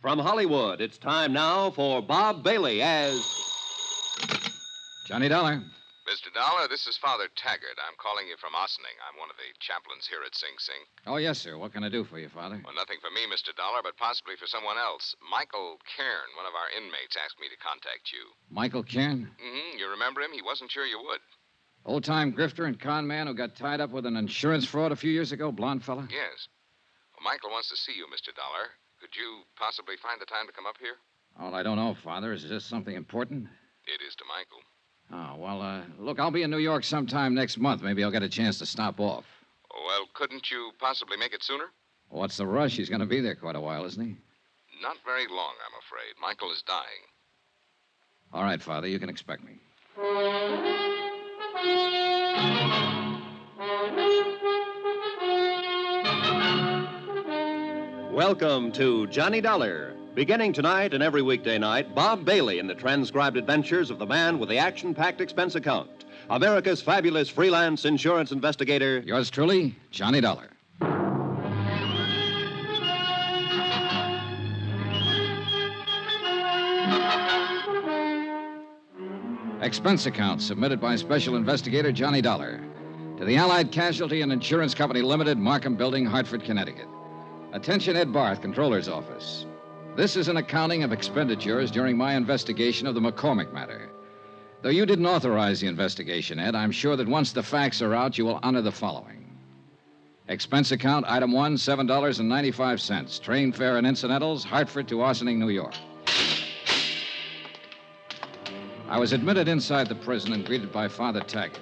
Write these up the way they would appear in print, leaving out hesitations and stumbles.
From Hollywood, it's time now for Bob Bailey as... Johnny Dollar. Mr. Dollar, this is Father Taggart. I'm calling you from Ossining. I'm one of the chaplains here at Sing Sing. Oh, yes, sir. What can I do for you, Father? Well, nothing for me, Mr. Dollar, but possibly for someone else. Michael Cairn, one of our inmates, asked me to contact you. Michael Cairn? Mm-hmm. You remember him? He wasn't sure you would. Old-time grifter and con man who got tied up with an insurance fraud a few years ago, blonde fella? Yes. Well, Michael wants to see you, Mr. Dollar. Could you possibly find the time to come up here? Oh, I don't know, Father. Is this something important? It is to Michael. Oh, well, look, I'll be in New York sometime next month. Maybe I'll get a chance to stop off. Well, couldn't you possibly make it sooner? What's the rush? He's going to be there quite a while, isn't he? Not very long, I'm afraid. Michael is dying. All right, Father, you can expect me. Welcome to Johnny Dollar. Beginning tonight and every weekday night, Bob Bailey in the transcribed adventures of the man with the action-packed expense account. America's fabulous freelance insurance investigator. Yours truly, Johnny Dollar. Expense account submitted by Special Investigator Johnny Dollar to the Allied Casualty and Insurance Company Limited, Markham Building, Hartford, Connecticut. Attention, Ed Barth, Controller's Office. This is an accounting of expenditures during my investigation of the MacCormack Matter. Though you didn't authorize the investigation, Ed, I'm sure that once the facts are out, you will honor the following. Expense account, item 1, $7.95. Train fare and incidentals, Hartford to Ossining, New York. I was admitted inside the prison and greeted by Father Taggart.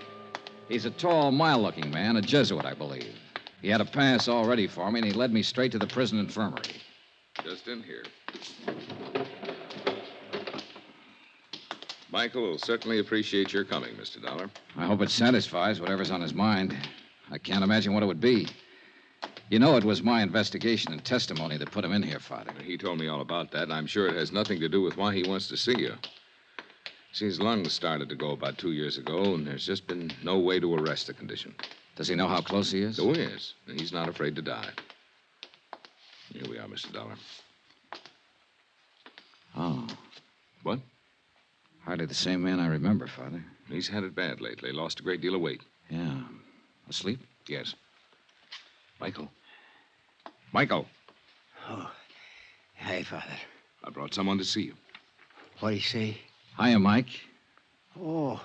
He's a tall, mild-looking man, a Jesuit, I believe. He had a pass all ready for me, and he led me straight to the prison infirmary. Just in here. Michael will certainly appreciate your coming, Mr. Dollar. I hope it satisfies whatever's on his mind. I can't imagine what it would be. You know, it was my investigation and testimony that put him in here, Father. He told me all about that, and I'm sure it has nothing to do with why he wants to see you. See, his lungs started to go about 2 years ago, and there's just been no way to arrest the condition. Does he know how close he is? Oh, he is. And he's not afraid to die. Here we are, Mr. Dollar. Oh. What? Hardly the same man I remember, Father. He's had it bad lately. Lost a great deal of weight. Yeah. Asleep? Yes. Michael. Michael. Oh. Hi, Father. I brought someone to see you. What'd he say? Hiya, Mike. Oh,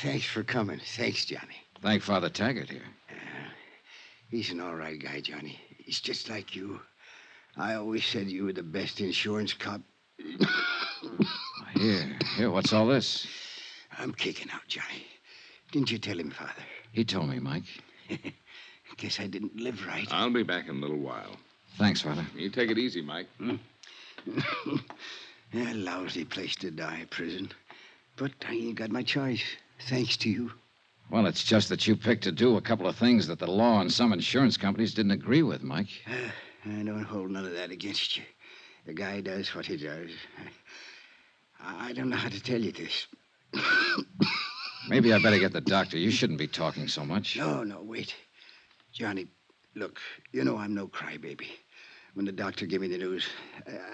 thanks for coming. Thanks, Johnny. Thank Father Taggart here. He's an all right guy, Johnny. He's just like you. I always said you were the best insurance cop. Here, what's all this? I'm kicking out, Johnny. Didn't you tell him, Father? He told me, Mike. Guess I didn't live right. I'll be back in a little while. Thanks, Father. You take it easy, Mike. A lousy place to die, prison. But I ain't got my choice, thanks to you. Well, it's just that you picked to do a couple of things that the law and some insurance companies didn't agree with, Mike. I don't hold none of that against you. The guy does what he does. I don't know how to tell you this. Maybe I better get the doctor. You shouldn't be talking so much. No, wait. Johnny, look, you know I'm no crybaby. When the doctor gave me the news,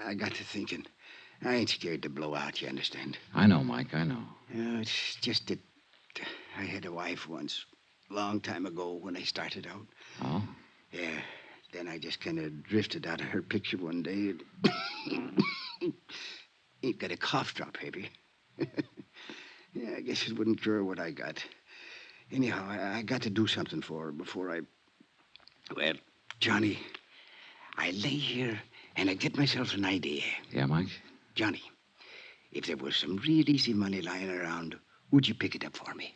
I got to thinking. I ain't scared to blow out, you understand? I know, Mike, I know. It's just that I had a wife once, a long time ago when I started out. Oh? Yeah, then I just kind of drifted out of her picture one day. Ain't got a cough drop, baby. Yeah, I guess it wouldn't cure what I got. Anyhow, I got to do something for her before I... Well, Johnny, I lay here and I get myself an idea. Yeah, Mike? Johnny, if there was some real easy money lying around, would you pick it up for me?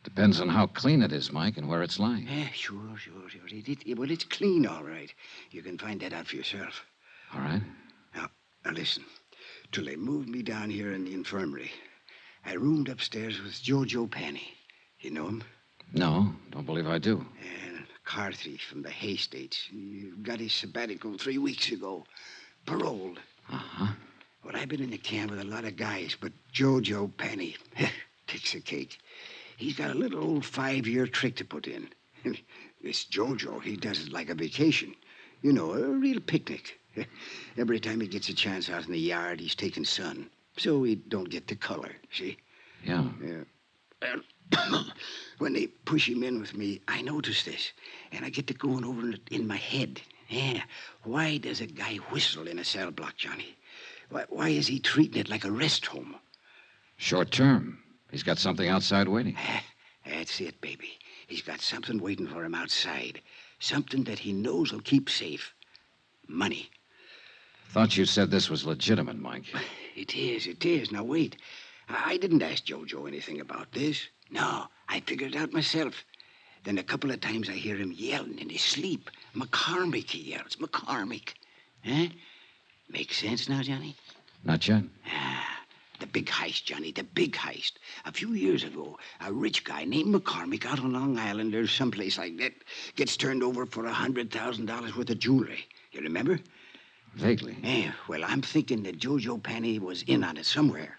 Depends on how clean it is, Mike, and where it's lying. Sure. Well, it's clean, all right. You can find that out for yourself. All right. Now, listen. Till they moved me down here in the infirmary, I roomed upstairs with Jojo Penny. You know him? No, don't believe I do. And a car thief from the Hay States. He got his sabbatical 3 weeks ago. Paroled. Uh-huh. Well, I've been in the camp with a lot of guys, but Jojo Penny takes the cake. He's got a little old 5-year trick to put in. This Jojo, he does it like a vacation. You know, a real picnic. Every time he gets a chance out in the yard, he's taking sun. So he don't get the color, see? Yeah. Yeah. When they push him in with me, I notice this. And I get to going over it in my head. Yeah. Why does a guy whistle in a cell block, Johnny? Why is he treating it like a rest home? Short term. He's got something outside waiting. That's it, baby. He's got something waiting for him outside. Something that he knows will keep safe. Money. Thought you said this was legitimate, Mike. It is. Now, wait. I didn't ask Jojo anything about this. No, I figured it out myself. Then a couple of times I hear him yelling in his sleep. MacCormack, he yells. MacCormack. Huh? Makes sense now, Johnny? Not yet. The big heist, Johnny, the big heist. A few years ago, a rich guy named MacCormack out on Long Island or someplace like that gets turned over for $100,000 worth of jewelry. You remember? Vaguely. Yeah, well, I'm thinking that Jojo Penny was in on it somewhere.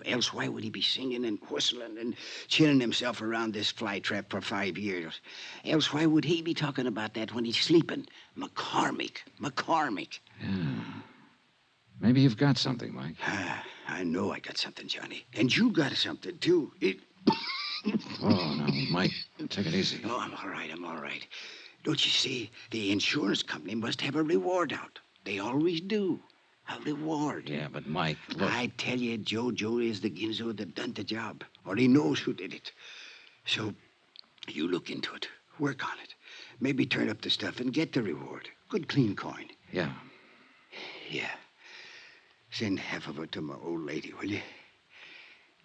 Else why would he be singing and whistling and chilling himself around this flytrap for 5 years? Else why would he be talking about that when he's sleeping? MacCormack. Yeah. Maybe you've got something, Mike. I know I got something, Johnny. And you got something, too. Oh, no, Mike, take it easy. Oh, I'm all right. Don't you see? The insurance company must have a reward out. They always do. A reward. Yeah, but Mike, look. I tell you, Jojo is the ginzo that done the job. Or he knows who did it. So, you look into it. Work on it. Maybe turn up the stuff and get the reward. Good clean coin. Yeah. Yeah. Send half of it to my old lady, will you?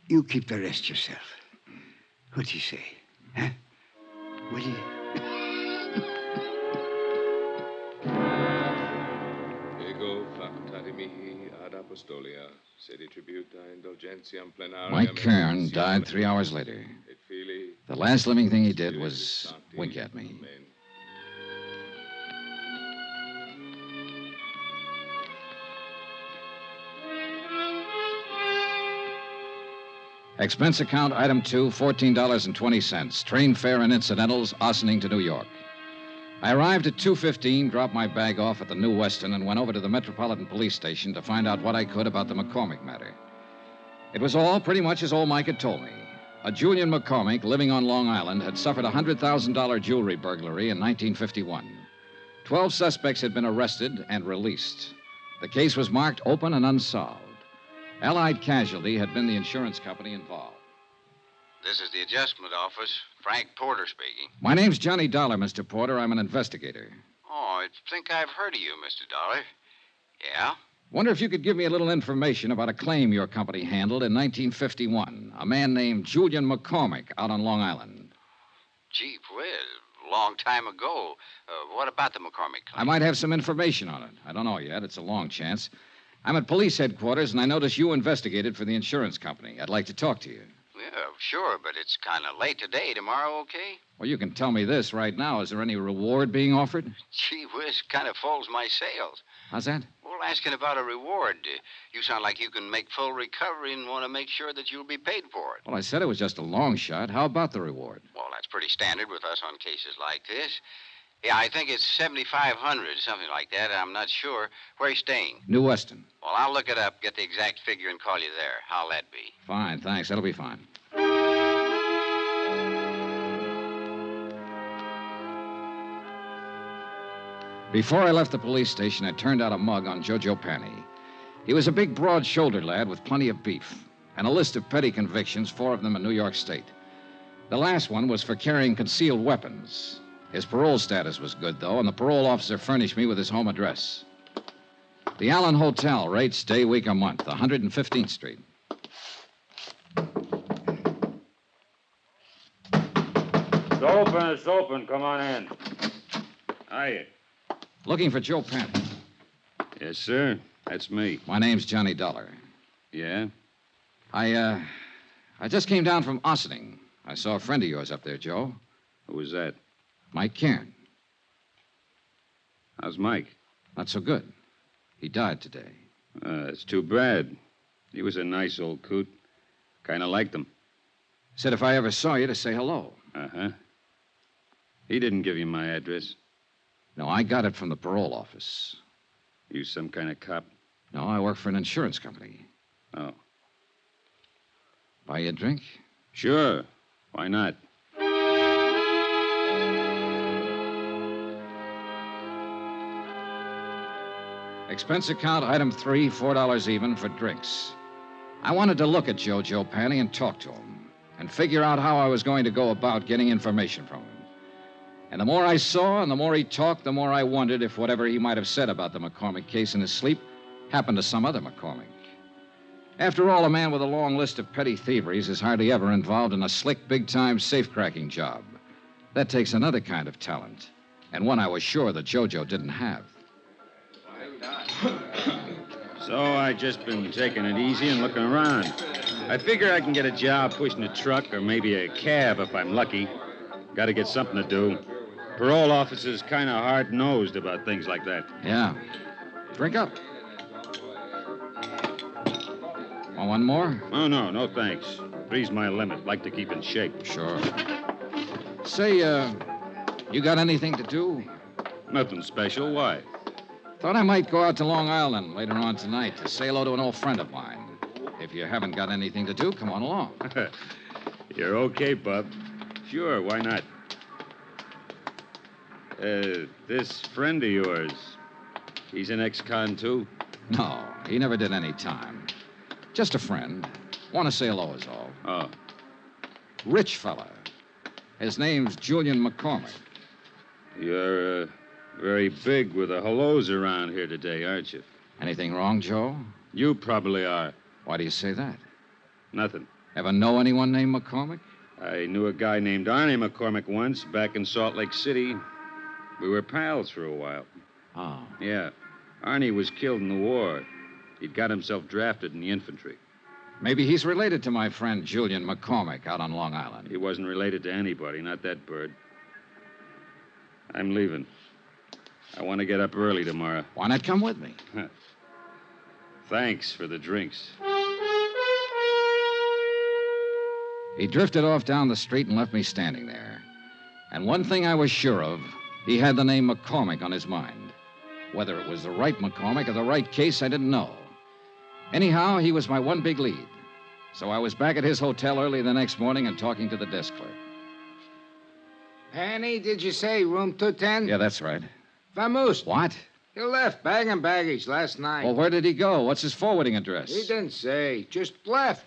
You keep the rest yourself. What'd you say? Huh? Will you? Ego factati mihi ad apostolia, sedi tributa indulgentiam plenariam. Mike Kern died 3 hours later. Et Filii, The last living thing he did was wink at me. Amen. Expense account item 2, $14.20. Train fare and incidentals, Ossining to New York. I arrived at 2:15, dropped my bag off at the New Weston, and went over to the Metropolitan Police Station to find out what I could about the MacCormack matter. It was all pretty much as old Mike had told me. A Julian MacCormack living on Long Island had suffered a $100,000 jewelry burglary in 1951. 12 suspects had been arrested and released. The case was marked open and unsolved. Allied Casualty had been the insurance company involved. This is the adjustment office. Frank Porter speaking. My name's Johnny Dollar, Mr. Porter. I'm an investigator. Oh, I think I've heard of you, Mr. Dollar. Yeah? Wonder if you could give me a little information about a claim your company handled in 1951. A man named Julian MacCormack out on Long Island. Gee whiz, a long time ago. What about the MacCormack claim? I might have some information on it. I don't know yet. It's a long chance. I'm at police headquarters, and I notice you investigated for the insurance company. I'd like to talk to you. Yeah, sure, but it's kind of late today. Tomorrow, okay? Well, you can tell me this right now. Is there any reward being offered? Gee whiz, kind of folds my sails. How's that? Well, asking about a reward. You sound like you can make full recovery and want to make sure that you'll be paid for it. Well, I said it was just a long shot. How about the reward? Well, that's pretty standard with us on cases like this. Yeah, I think it's 7,500, something like that. I'm not sure. Where are you staying? New Weston. Well, I'll look it up, get the exact figure, and call you there. How'll that be? Fine, thanks. That'll be fine. Before I left the police station, I turned out a mug on Jojo Penny. He was a big, broad-shouldered lad with plenty of beef, and a list of petty convictions, 4 of them in New York State. The last one was for carrying concealed weapons. His parole status was good, though, and the parole officer furnished me with his home address. The Allen Hotel, rates day, week, or month, 115th Street. It's open. Come on in. Hiya. Looking for Joe Penny. Yes, sir. That's me. My name's Johnny Dollar. Yeah? I just came down from Ossining. I saw a friend of yours up there, Joe. Who was that? Mike Cairn. How's Mike? Not so good. He died today. It's too bad. He was a nice old coot. Kind of liked him. Said if I ever saw you to say hello. Uh-huh. He didn't give you my address. No, I got it from the parole office. You some kind of cop? No, I work for an insurance company. Oh. Buy you a drink? Sure. Why not? Expense account, item 3, $4 even for drinks. I wanted to look at Jojo Panny and talk to him and figure out how I was going to go about getting information from him. And the more I saw and the more he talked, the more I wondered if whatever he might have said about the MacCormack case in his sleep happened to some other MacCormack. After all, a man with a long list of petty thieveries is hardly ever involved in a slick, big-time safe-cracking job. That takes another kind of talent, and one I was sure that Jojo didn't have. So I just been taking it easy and looking around. I figure I can get a job pushing a truck or maybe a cab if I'm lucky. Got to get something to do. Parole officers kind of hard-nosed about things like that. Yeah. Drink up. Want one more? Oh, no thanks. Three's my limit. Like to keep in shape. Sure. Say, you got anything to do? Nothing special. Why? Thought I might go out to Long Island later on tonight to say hello to an old friend of mine. If you haven't got anything to do, come on along. You're okay, Bub. Sure, why not? This friend of yours, he's an ex-con, too? No, he never did any time. Just a friend. Want to say hello is all. Oh. Rich fella. His name's Julian MacCormack. You're very big with the hellos around here today, aren't you? Anything wrong, Joe? You probably are. Why do you say that? Nothing. Ever know anyone named MacCormack? I knew a guy named Arnie MacCormack once back in Salt Lake City. We were pals for a while. Oh. Yeah. Arnie was killed in the war. He'd got himself drafted in the infantry. Maybe he's related to my friend Julian MacCormack out on Long Island. He wasn't related to anybody, not that bird. I'm leaving. I want to get up early tomorrow. Why not come with me? Thanks for the drinks. He drifted off down the street and left me standing there. And one thing I was sure of, he had the name MacCormack on his mind. Whether it was the right MacCormack or the right case, I didn't know. Anyhow, he was my one big lead. So I was back at his hotel early the next morning and talking to the desk clerk. Penny, did you say room 210? Yeah, that's right. Vamoose. What? He left, bag and baggage, last night. Well, where did he go? What's his forwarding address? He didn't say. Just left.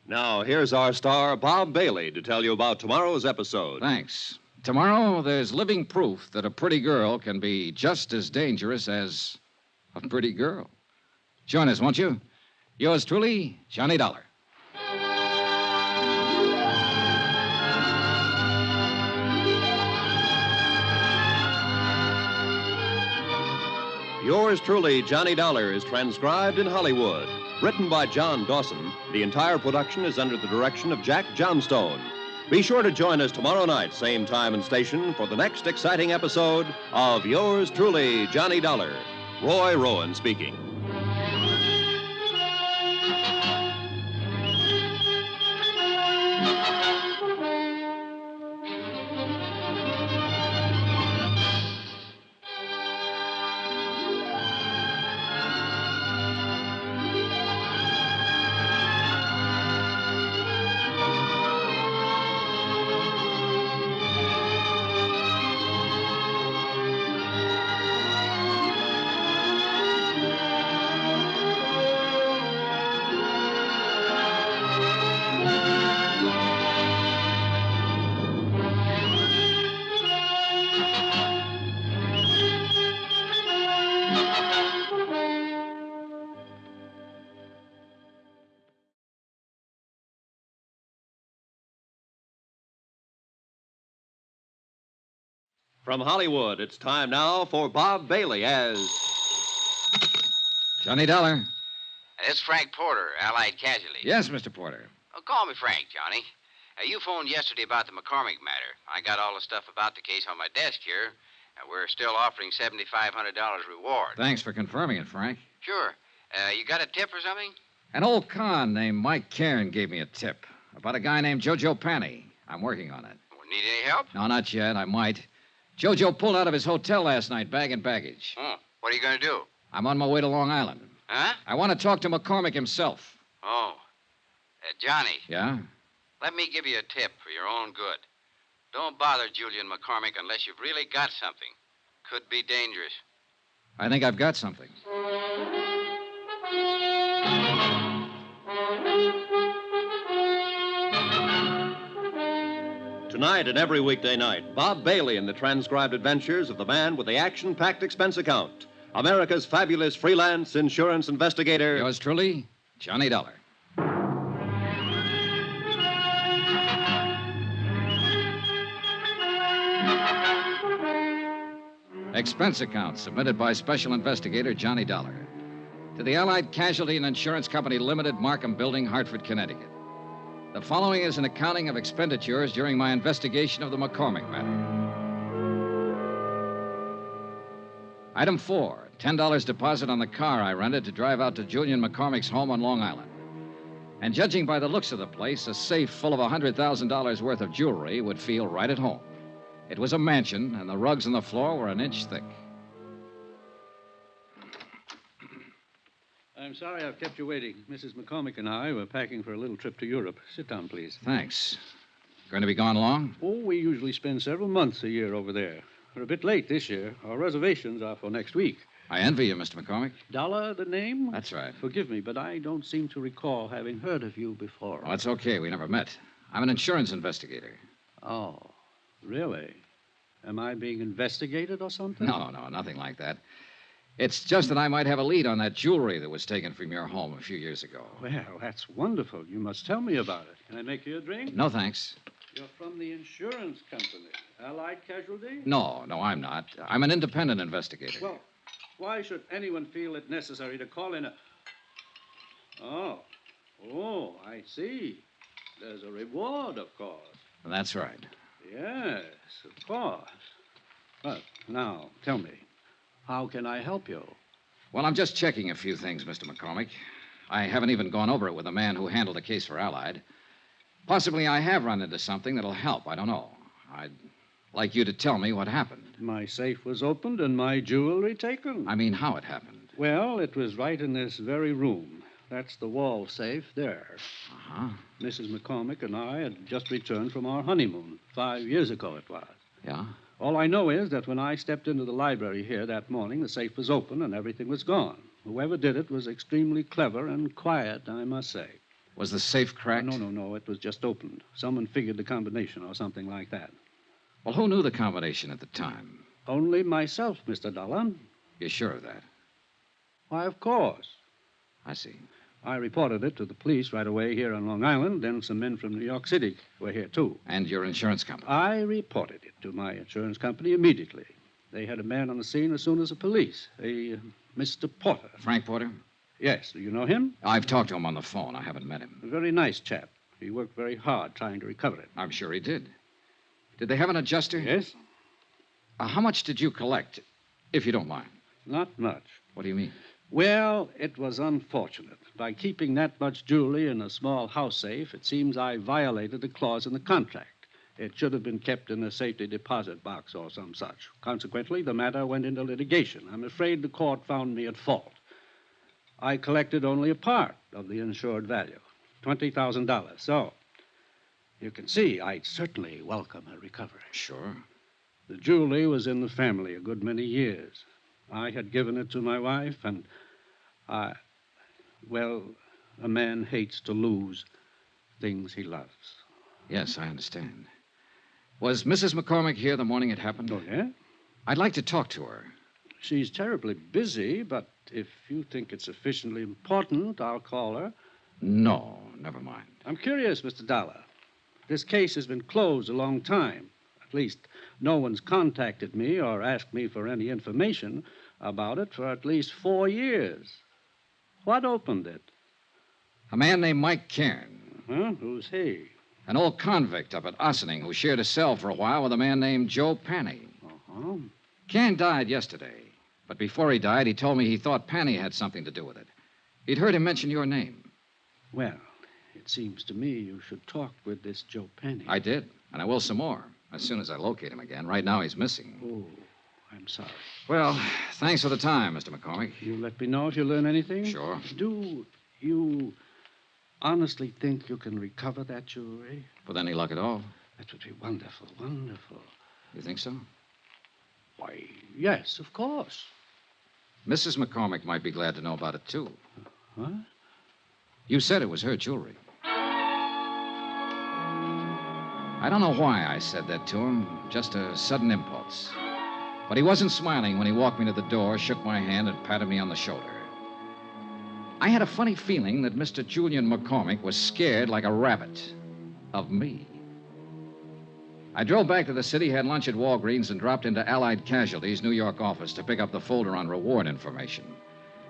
Now, here's our star, Bob Bailey, to tell you about tomorrow's episode. Thanks. Tomorrow, there's living proof that a pretty girl can be just as dangerous as a pretty girl. Join us, won't you? Yours truly, Johnny Dollar. Yours truly, Johnny Dollar, is transcribed in Hollywood. Written by John Dawson, the entire production is under the direction of Jack Johnstone. Be sure to join us tomorrow night, same time and station, for the next exciting episode of Yours truly, Johnny Dollar. Roy Rowan speaking. From Hollywood, it's time now for Bob Bailey as... Johnny Dollar. It's Frank Porter, Allied Casualty. Yes, Mr. Porter. Oh, call me Frank, Johnny. You phoned yesterday about the MacCormack matter. I got all the stuff about the case on my desk here. We're still offering $7,500 reward. Thanks for confirming it, Frank. Sure. You got a tip or something? An old con named Mike Cairn gave me a tip about a guy named Jojo Panny. I'm working on it. Need any help? No, not yet. I might. Jojo pulled out of his hotel last night, bagging baggage. Oh, what are you going to do? I'm on my way to Long Island. Huh? I want to talk to MacCormack himself. Oh. Johnny, Yeah? let me give you a tip for your own good. Don't bother Julian MacCormack unless you've really got something. Could be dangerous. I think I've got something. Tonight and every weekday night, Bob Bailey in the transcribed adventures of the man with the action-packed expense account. America's fabulous freelance insurance investigator. Yours truly, Johnny Dollar. Expense account submitted by Special Investigator Johnny Dollar to the Allied Casualty and Insurance Company Limited, Markham Building, Hartford, Connecticut. The following is an accounting of expenditures during my investigation of the MacCormack matter. Item 4, $10 deposit on the car I rented to drive out to Julian MacCormack's home on Long Island. And judging by the looks of the place, a safe full of $100,000 worth of jewelry would feel right at home. It was a mansion, and the rugs on the floor were an inch thick. I'm sorry I've kept you waiting. Mrs. MacCormack and I were packing for a little trip to Europe. Sit down, please. Thanks. Going to be gone long? Oh, we usually spend several months a year over there. We're a bit late this year. Our reservations are for next week. I envy you, Mr. MacCormack. Dollar, the name? That's right. Forgive me, but I don't seem to recall having heard of you before. Oh, that's okay. We never met. I'm an insurance investigator. Oh, really? Am I being investigated or something? No, nothing like that. It's just that I might have a lead on that jewelry that was taken from your home a few years ago. Well, that's wonderful. You must tell me about it. Can I make you a drink? No, thanks. You're from the insurance company. Allied Casualty? No, I'm not. I'm an independent investigator. Well, why should anyone feel it necessary to call in a... Oh, I see. There's a reward, of course. That's right. Yes, of course. But now, tell me, how can I help you? Well, I'm just checking a few things, Mr. MacCormack. I haven't even gone over it with the man who handled the case for Allied. Possibly I have run into something that'll help. I don't know. I'd like you to tell me what happened. My safe was opened and my jewelry taken. I mean, how it happened. Well, it was right in this very room. That's the wall safe there. Uh-huh. Mrs. MacCormack and I had just returned from our honeymoon. 5 years ago it was. Yeah? All I know is that when I stepped into the library here that morning, the safe was open and everything was gone. Whoever did it was extremely clever and quiet, I must say. Was the safe cracked? No. It was just opened. Someone figured the combination or something like that. Well, who knew the combination at the time? Only myself, Mr. Dollar. You're sure of that? Why, of course. I see. I reported it to the police right away here on Long Island. Then some men from New York City were here, too. And your insurance company? I reported it to my insurance company immediately. They had a man on the scene as soon as the police, Mr. Porter. Frank Porter? Yes. Do you know him? I've talked to him on the phone. I haven't met him. A very nice chap. He worked very hard trying to recover it. I'm sure he did. Did they have an adjuster? Yes? How much did you collect, if you don't mind? Not much. What do you mean? Well, it was unfortunate. By keeping that much jewelry in a small house safe, it seems I violated a clause in the contract. It should have been kept in a safety deposit box or some such. Consequently, the matter went into litigation. I'm afraid the court found me at fault. I collected only a part of the insured value, $20,000. So, you can see I'd certainly welcome a recovery. Sure. The jewelry was in the family a good many years. I had given it to my wife, and well, a man hates to lose things he loves. Yes, I understand. Was Mrs. MacCormack here the morning it happened? Oh, yeah? I'd like to talk to her. She's terribly busy, but if you think it's sufficiently important, I'll call her. No, never mind. I'm curious, Mr. Dollar. This case has been closed a long time. At least, no one's contacted me or asked me for any information about it for at least 4 years. What opened it? A man named Mike Cairn. Huh? Who's he? An old convict up at Ossining who shared a cell for a while with a man named Joe Panny. Uh-huh. Ken died yesterday. But before he died, he told me he thought Penny had something to do with it. He'd heard him mention your name. Well, it seems to me you should talk with this Joe Penny. I did, and I will some more, as soon as I locate him again. Right now, he's missing. Oh, I'm sorry. Well, thanks for the time, Mr. MacCormack. You let me know if you learn anything? Sure. Do you honestly think you can recover that jewelry? With any luck at all. That would be wonderful, wonderful. You think so? Why, yes, of course. Mrs. MacCormack might be glad to know about it, too. What? You said it was her jewelry. I don't know why I said that to him, just a sudden impulse. But he wasn't smiling when he walked me to the door, shook my hand, and patted me on the shoulder. I had a funny feeling that Mr. Julian MacCormack was scared like a rabbit of me. I drove back to the city, had lunch at Walgreens, and dropped into Allied Casualty's New York office to pick up the folder on reward information.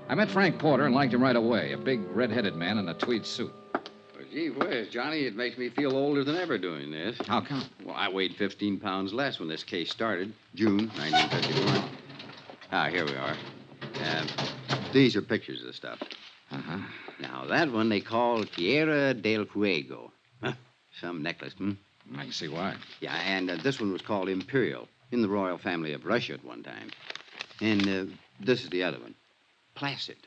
I met Frank Porter and liked him right away, a big, red-headed man in a tweed suit. Well, gee whiz, Johnny, it makes me feel older than ever doing this. How come? Well, I weighed 15 pounds less when this case started, June 1951. Here we are. These are pictures of the stuff. Uh-huh. Now, that one they call Tierra del Fuego. Huh? Some necklace, I can see why. Yeah, and this one was called Imperial, in the royal family of Russia at one time. And this is the other one, Placid.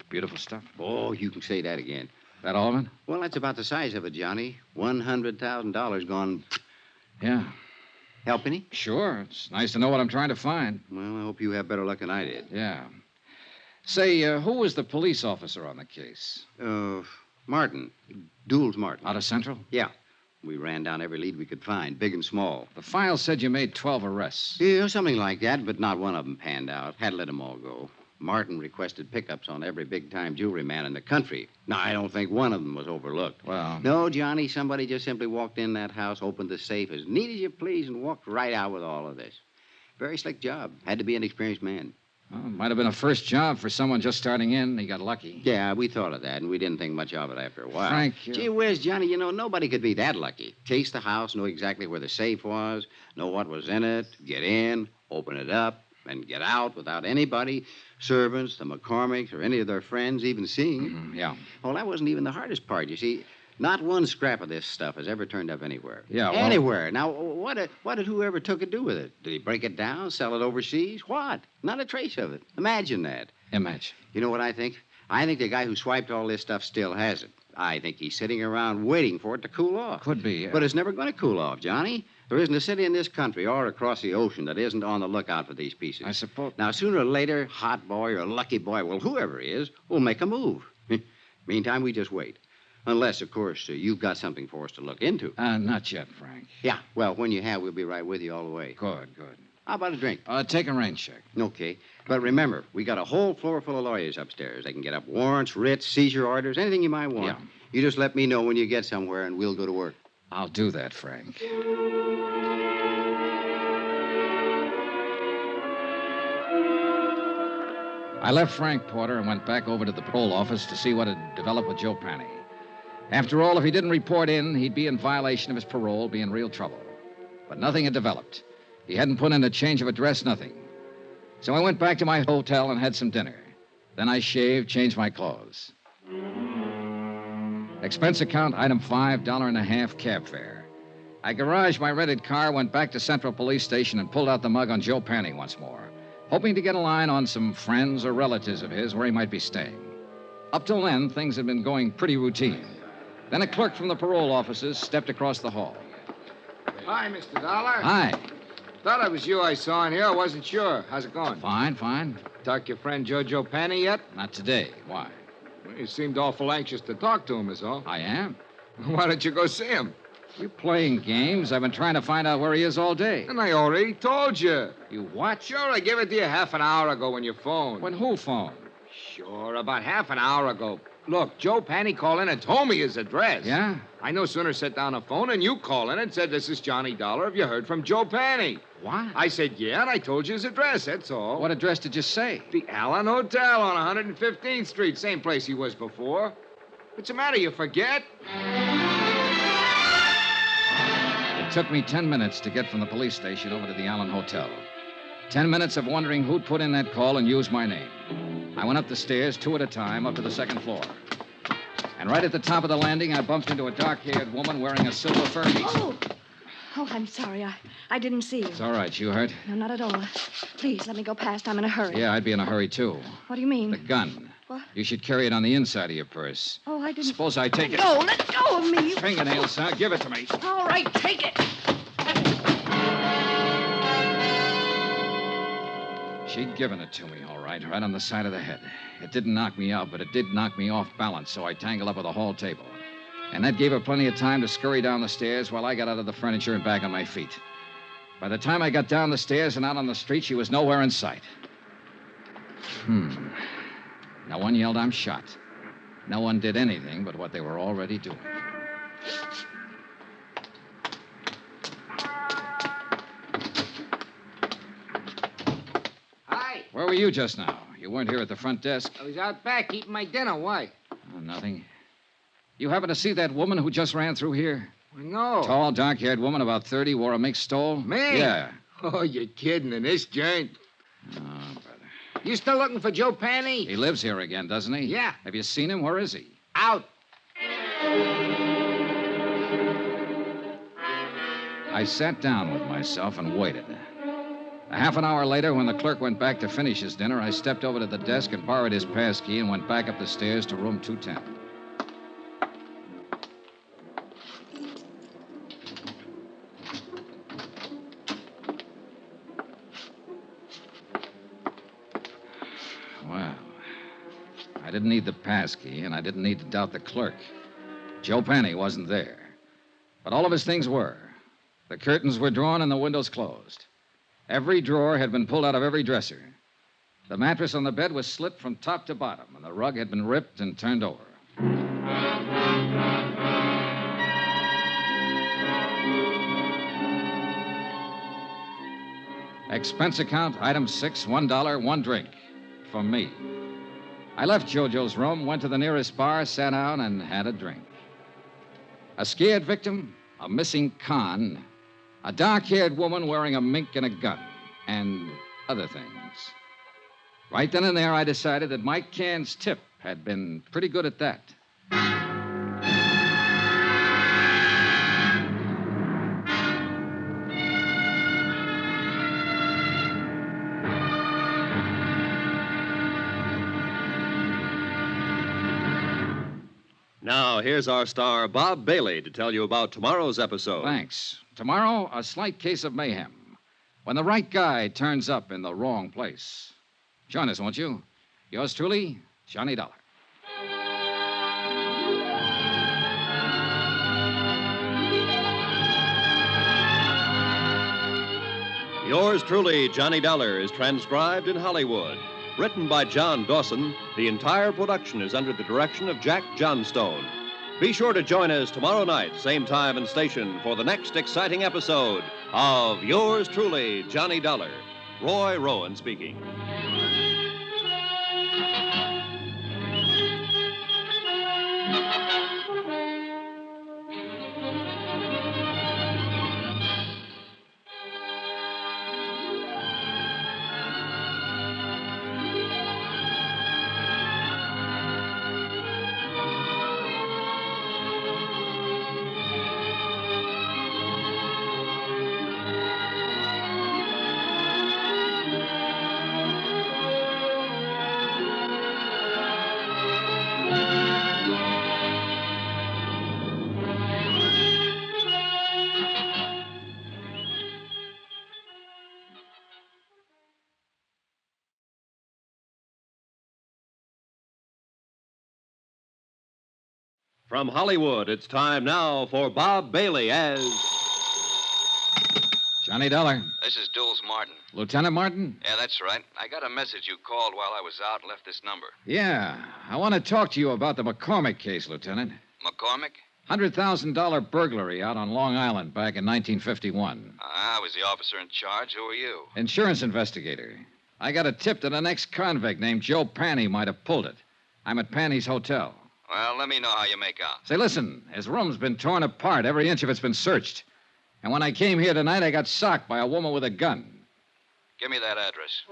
Beautiful stuff. Oh, you can say that again. That all of it? Well, that's about the size of it, Johnny. $100,000 gone. Yeah. Help any? Sure. It's nice to know what I'm trying to find. Well, I hope you have better luck than I did. Yeah. Say, who was the police officer on the case? Martin. Dools Martin. Out of Central? Yeah. We ran down every lead we could find, big and small. The file said you made 12 arrests. Yeah, something like that, but not one of them panned out. Had to let them all go. Martin requested pickups on every big-time jewelry man in the country. Now, I don't think one of them was overlooked. Well... No, Johnny, somebody just simply walked in that house, opened the safe as neat as you please, and walked right out with all of this. Very slick job. Had to be an experienced man. Well, it might have been a first job for someone just starting in. He got lucky. Yeah, we thought of that, and we didn't think much of it after a while. Frank, Gee whiz, Johnny, you know, nobody could be that lucky. Case the house, know exactly where the safe was, know what was in it, get in, open it up, and get out without anybody, servants, the MacCormacks, or any of their friends even seeing it. Mm-hmm, yeah. Well, that wasn't even the hardest part, you see. Not one scrap of this stuff has ever turned up anywhere. Yeah, well... Anywhere. Now, what did whoever took it do with it? Did he break it down, sell it overseas? What? Not a trace of it. Imagine that. Imagine. You know what I think? I think the guy who swiped all this stuff still has it. I think he's sitting around waiting for it to cool off. Could be, But it's never going to cool off, Johnny. There isn't a city in this country or across the ocean that isn't on the lookout for these pieces. I suppose... Now, sooner or later, Hot Boy or Lucky Boy, well, whoever he is, will make a move. Meantime, we just wait. Unless, of course, you've got something for us to look into. Not yet, Frank. Yeah, well, when you have, we'll be right with you all the way. Good. How about a drink? Take a rain check. Okay. But remember, we got a whole floor full of lawyers upstairs. They can get up warrants, writs, seizure orders, anything you might want. Yeah. You just let me know when you get somewhere, and we'll go to work. I'll do that, Frank. I left Frank Porter and went back over to the parole office to see what had developed with Joe Penny. After all, if he didn't report in, he'd be in violation of his parole, be in real trouble. But nothing had developed. He hadn't put in a change of address, nothing. So I went back to my hotel and had some dinner. Then I shaved, changed my clothes. Expense account, item 5, $1.50 cab fare. I garaged my rented car, went back to Central Police Station, and pulled out the mug on Joe Penny once more, hoping to get a line on some friends or relatives of his where he might be staying. Up till then, things had been going pretty routine. Then a clerk from the parole offices stepped across the hall. Hi, Mr. Dollar. Hi. Thought it was you I saw in here. I wasn't sure. How's it going? Fine. Talk to your friend Jojo Penny yet? Not today. Why? Well, you seemed awful anxious to talk to him, is all. I am. Why don't you go see him? You playing games? I've been trying to find out where he is all day. And I already told you. You what? Sure, I gave it to you half an hour ago when you phoned. When who phoned? Sure, about half an hour ago. Look, Joe Penny called in and told me his address. Yeah? I no sooner set down a phone and you call in and said, "This is Johnny Dollar. Have you heard from Joe Penny?" What? I said, "Yeah," and I told you his address, that's all. What address did you say? The Allen Hotel on 115th Street, same place he was before. What's the matter, you forget? It took me 10 minutes to get from the police station over to the Allen Hotel. 10 minutes of wondering who'd put in that call and used my name. I went up the stairs, 2 at a time, up to the second floor. And right at the top of the landing, I bumped into a dark-haired woman wearing a silver fur piece. Oh, I'm sorry. I didn't see you. It's all right. You hurt? No, not at all. Please, let me go past. I'm in a hurry. Yeah, I'd be in a hurry, too. What do you mean? The gun. What? You should carry it on the inside of your purse. Oh, I didn't... Suppose I take it. No, let go of me. Fingernails, son. Give it to me. All right, take it. She'd given it to me, all right on the side of the head. It didn't knock me out, but it did knock me off balance, so I tangled up with the hall table. And that gave her plenty of time to scurry down the stairs while I got out of the furniture and back on my feet. By the time I got down the stairs and out on the street, she was nowhere in sight. No one yelled, "I'm shot." No one did anything but what they were already doing. Hi. Where were you just now? You weren't here at the front desk. I was out back eating my dinner. Why? Oh, nothing. You happen to see that woman who just ran through here? No. Tall, dark-haired woman, about 30, wore a mink stole? Me? Yeah. Oh, you're kidding in this joint. Oh, brother. You still looking for Joe Panny? He lives here again, doesn't he? Yeah. Have you seen him? Where is he? Out. I sat down with myself and waited. A half an hour later, when the clerk went back to finish his dinner, I stepped over to the desk and borrowed his pass key and went back up the stairs to room 210. Well, I didn't need the pass key, and I didn't need to doubt the clerk. Joe Panny wasn't there. But all of his things were. The curtains were drawn and the windows closed. Every drawer had been pulled out of every dresser. The mattress on the bed was slit from top to bottom, and the rug had been ripped and turned over. Expense account, item 6, $1, 1 drink. For me. I left Jojo's room, went to the nearest bar, sat down, and had a drink. A scared victim, a missing con, a dark-haired woman wearing a mink and a gun, and other things. Right then and there, I decided that Mike Cann's tip had been pretty good at that. Now, here's our star, Bob Bailey, to tell you about tomorrow's episode. Thanks. Tomorrow, a slight case of mayhem. When the right guy turns up in the wrong place. Join us, won't you? Yours truly, Johnny Dollar. Yours truly, Johnny Dollar, is transcribed in Hollywood. Written by John Dawson, the entire production is under the direction of Jack Johnstone. Be sure to join us tomorrow night, same time and station, for the next exciting episode of Yours truly, Johnny Dollar. Roy Rowan speaking. From Hollywood, it's time now for Bob Bailey as... Johnny Dollar. This is Dulles Martin. Lieutenant Martin? Yeah, that's right. I got a message you called while I was out and left this number. Yeah. I want to talk to you about the MacCormack case, Lieutenant. MacCormack? $100,000 burglary out on Long Island back in 1951. I was the officer in charge. Who are you? Insurance investigator. I got a tip that an ex-convict named Joe Panny might have pulled it. I'm at Panny's hotel. Well, let me know how you make out. Say, listen, his room's been torn apart. Every inch of it's been searched. And when I came here tonight, I got socked by a woman with a gun. Give me that address.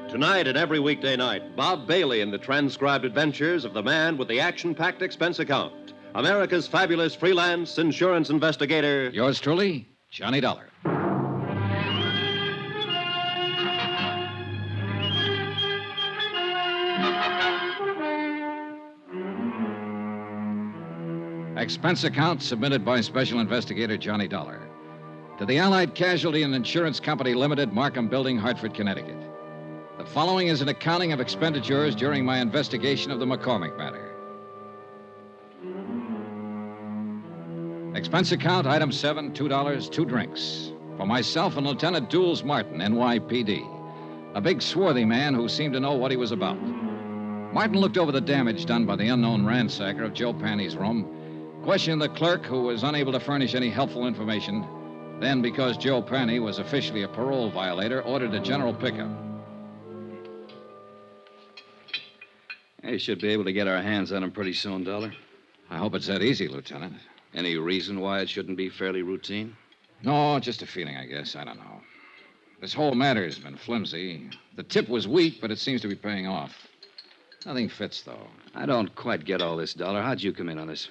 Tonight and every weekday night, Bob Bailey in the transcribed adventures of the man with the action-packed expense account. America's fabulous freelance insurance investigator. Yours truly, Johnny Dollar. Expense account submitted by Special Investigator Johnny Dollar to the Allied Casualty and Insurance Company Limited, Markham Building, Hartford, Connecticut. The following is an accounting of expenditures during my investigation of the MacCormack Matter. Expense account, item 7, $2, 2 drinks. For myself and Lieutenant Dools Martin, NYPD. A big, swarthy man who seemed to know what he was about. Martin looked over the damage done by the unknown ransacker of Joe Panny's room, questioned the clerk, who was unable to furnish any helpful information. Then, because Joe Panny was officially a parole violator, ordered a general pickup. We should be able to get our hands on him pretty soon, Dollar. I hope it's that easy, Lieutenant. Any reason why it shouldn't be fairly routine? No, just a feeling, I guess. I don't know. This whole matter's been flimsy. The tip was weak, but it seems to be paying off. Nothing fits, though. I don't quite get all this, Dollar. How'd you come in on this?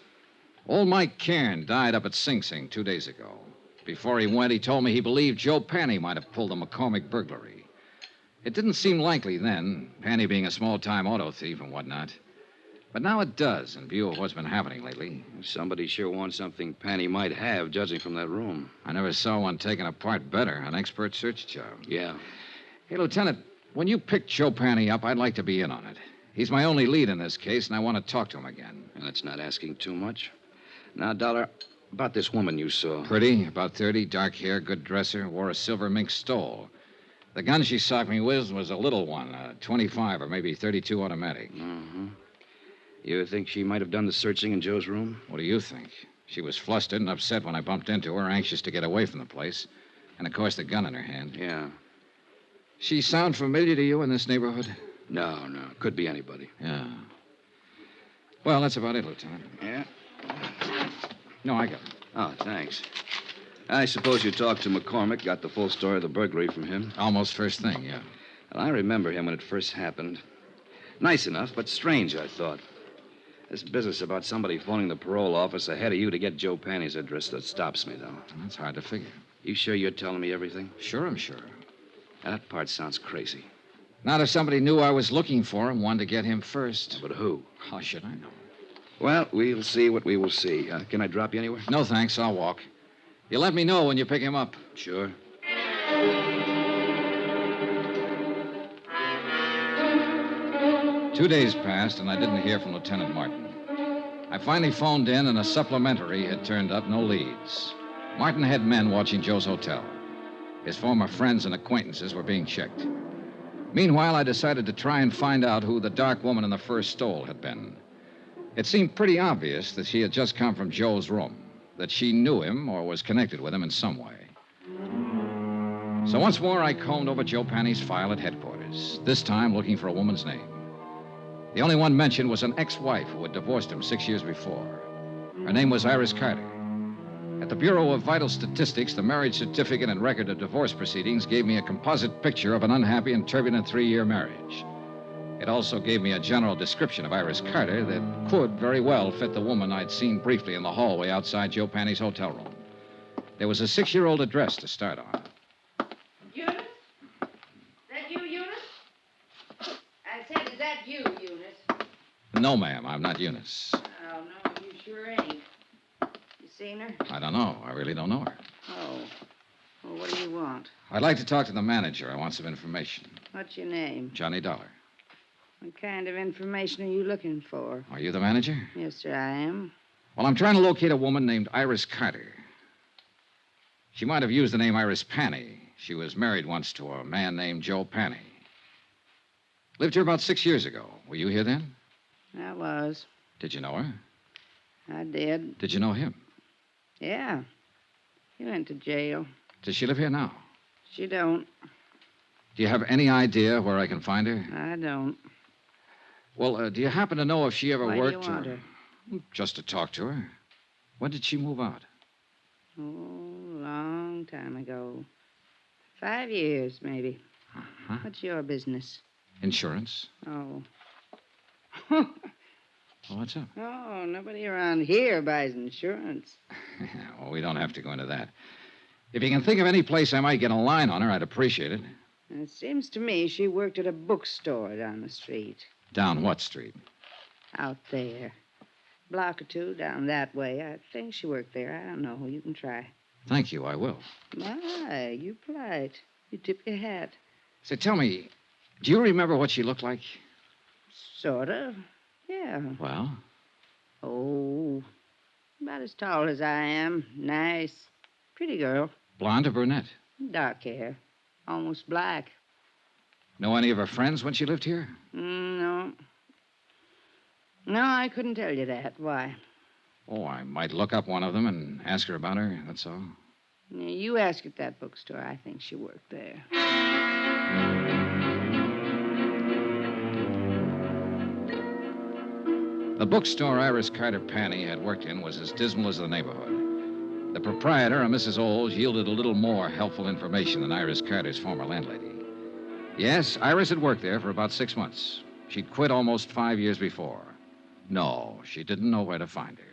Old Mike Cairn died up at Sing Sing 2 days ago. Before he went, he told me he believed Joe Panny might have pulled the MacCormack burglary. It didn't seem likely then, Panny being a small-time auto thief and whatnot. But now it does, in view of what's been happening lately. Somebody sure wants something Panny might have, judging from that room. I never saw one taken apart better. An expert search job. Yeah. Hey, Lieutenant, when you picked Joe Panny up, I'd like to be in on it. He's my only lead in this case, and I want to talk to him again. And that's not asking too much. Now, Dollar, about this woman you saw. Pretty, about 30, dark hair, good dresser, wore a silver mink stole. The gun she socked me with was a little one, a 25 or maybe 32 automatic. Mm-hmm. You think she might have done the searching in Joe's room? What do you think? She was flustered and upset when I bumped into her, anxious to get away from the place. And, of course, the gun in her hand. Yeah. She sound familiar to you in this neighborhood? No. Could be anybody. Yeah. Well, that's about it, Lieutenant. Yeah? No, I got it. Oh, thanks. I suppose you talked to MacCormack, got the full story of the burglary from him. Almost first thing, yeah. Well, I remember him when it first happened. Nice enough, but strange, I thought. This business about somebody phoning the parole office ahead of you to get Joe Panny's address, that stops me, though. That's hard to figure. You sure you're telling me everything? Sure, I'm sure. That part sounds crazy. Not if somebody knew I was looking for him, wanted to get him first. But who? How should I know? Well, we'll see what we will see. Can I drop you anywhere? No, thanks. I'll walk. You let me know when you pick him up. Sure. 2 days passed, and I didn't hear from Lieutenant Martin. I finally phoned in, and a supplementary had turned up, no leads. Martin had men watching Joe's hotel. His former friends and acquaintances were being checked. Meanwhile, I decided to try and find out who the dark woman in the first stole had been. It seemed pretty obvious that she had just come from Joe's room, that she knew him or was connected with him in some way. So once more, I combed over Joe Panny's file at headquarters, this time looking for a woman's name. The only one mentioned was an ex-wife who had divorced him 6 years before. Her name was Iris Carter. At the Bureau of Vital Statistics, the marriage certificate and record of divorce proceedings gave me a composite picture of an unhappy and turbulent 3-year marriage. It also gave me a general description of Iris Carter that could very well fit the woman I'd seen briefly in the hallway outside Joe Panny's hotel room. There was a 6-year-old address to start on. Eunice? Is that you, Eunice? I said, is that you, Eunice? No, ma'am, I'm not Eunice. Oh, no, you sure ain't. You seen her? I don't know. I really don't know her. Oh. Well, what do you want? I'd like to talk to the manager. I want some information. What's your name? Johnny Dollar. What kind of information are you looking for? Are you the manager? Yes, sir, I am. Well, I'm trying to locate a woman named Iris Carter. She might have used the name Iris Panny. She was married once to a man named Joe Panny. Lived here about 6 years ago. Were you here then? I was. Did you know her? I did. Did you know him? Yeah. He went to jail. Does she live here now? She don't. Do you have any idea where I can find her? I don't. Well, do you happen to know if she ever Why worked? do you want her? Just to talk to her. When did she move out? Oh, long time ago. 5 years, maybe. Uh-huh. What's your business? Insurance. Oh. Well, what's up? Oh, nobody around here buys insurance. Well, we don't have to go into that. If you can think of any place I might get a line on her, I'd appreciate it. It seems to me she worked at a bookstore down the street. Down what street? Out there. Block or two down that way. I think she worked there. I don't know. You can try. Thank you, I will. My, you polite. You tip your hat. Say, tell me, do you remember what she looked like? Sort of. Yeah. Well? Oh, about as tall as I am. Nice. Pretty girl. Blonde or brunette? Dark hair. Almost black. Know any of her friends when she lived here? No. No, I couldn't tell you that. Why? Oh, I might look up one of them and ask her about her, that's all. Yeah, you ask at that bookstore. I think she worked there. The bookstore Iris Carter Panny had worked in was as dismal as the neighborhood. The proprietor, a Mrs. Olds, yielded a little more helpful information than Iris Carter's former landlady. Yes, Iris had worked there for about 6 months. She'd quit almost 5 years before. No, she didn't know where to find her.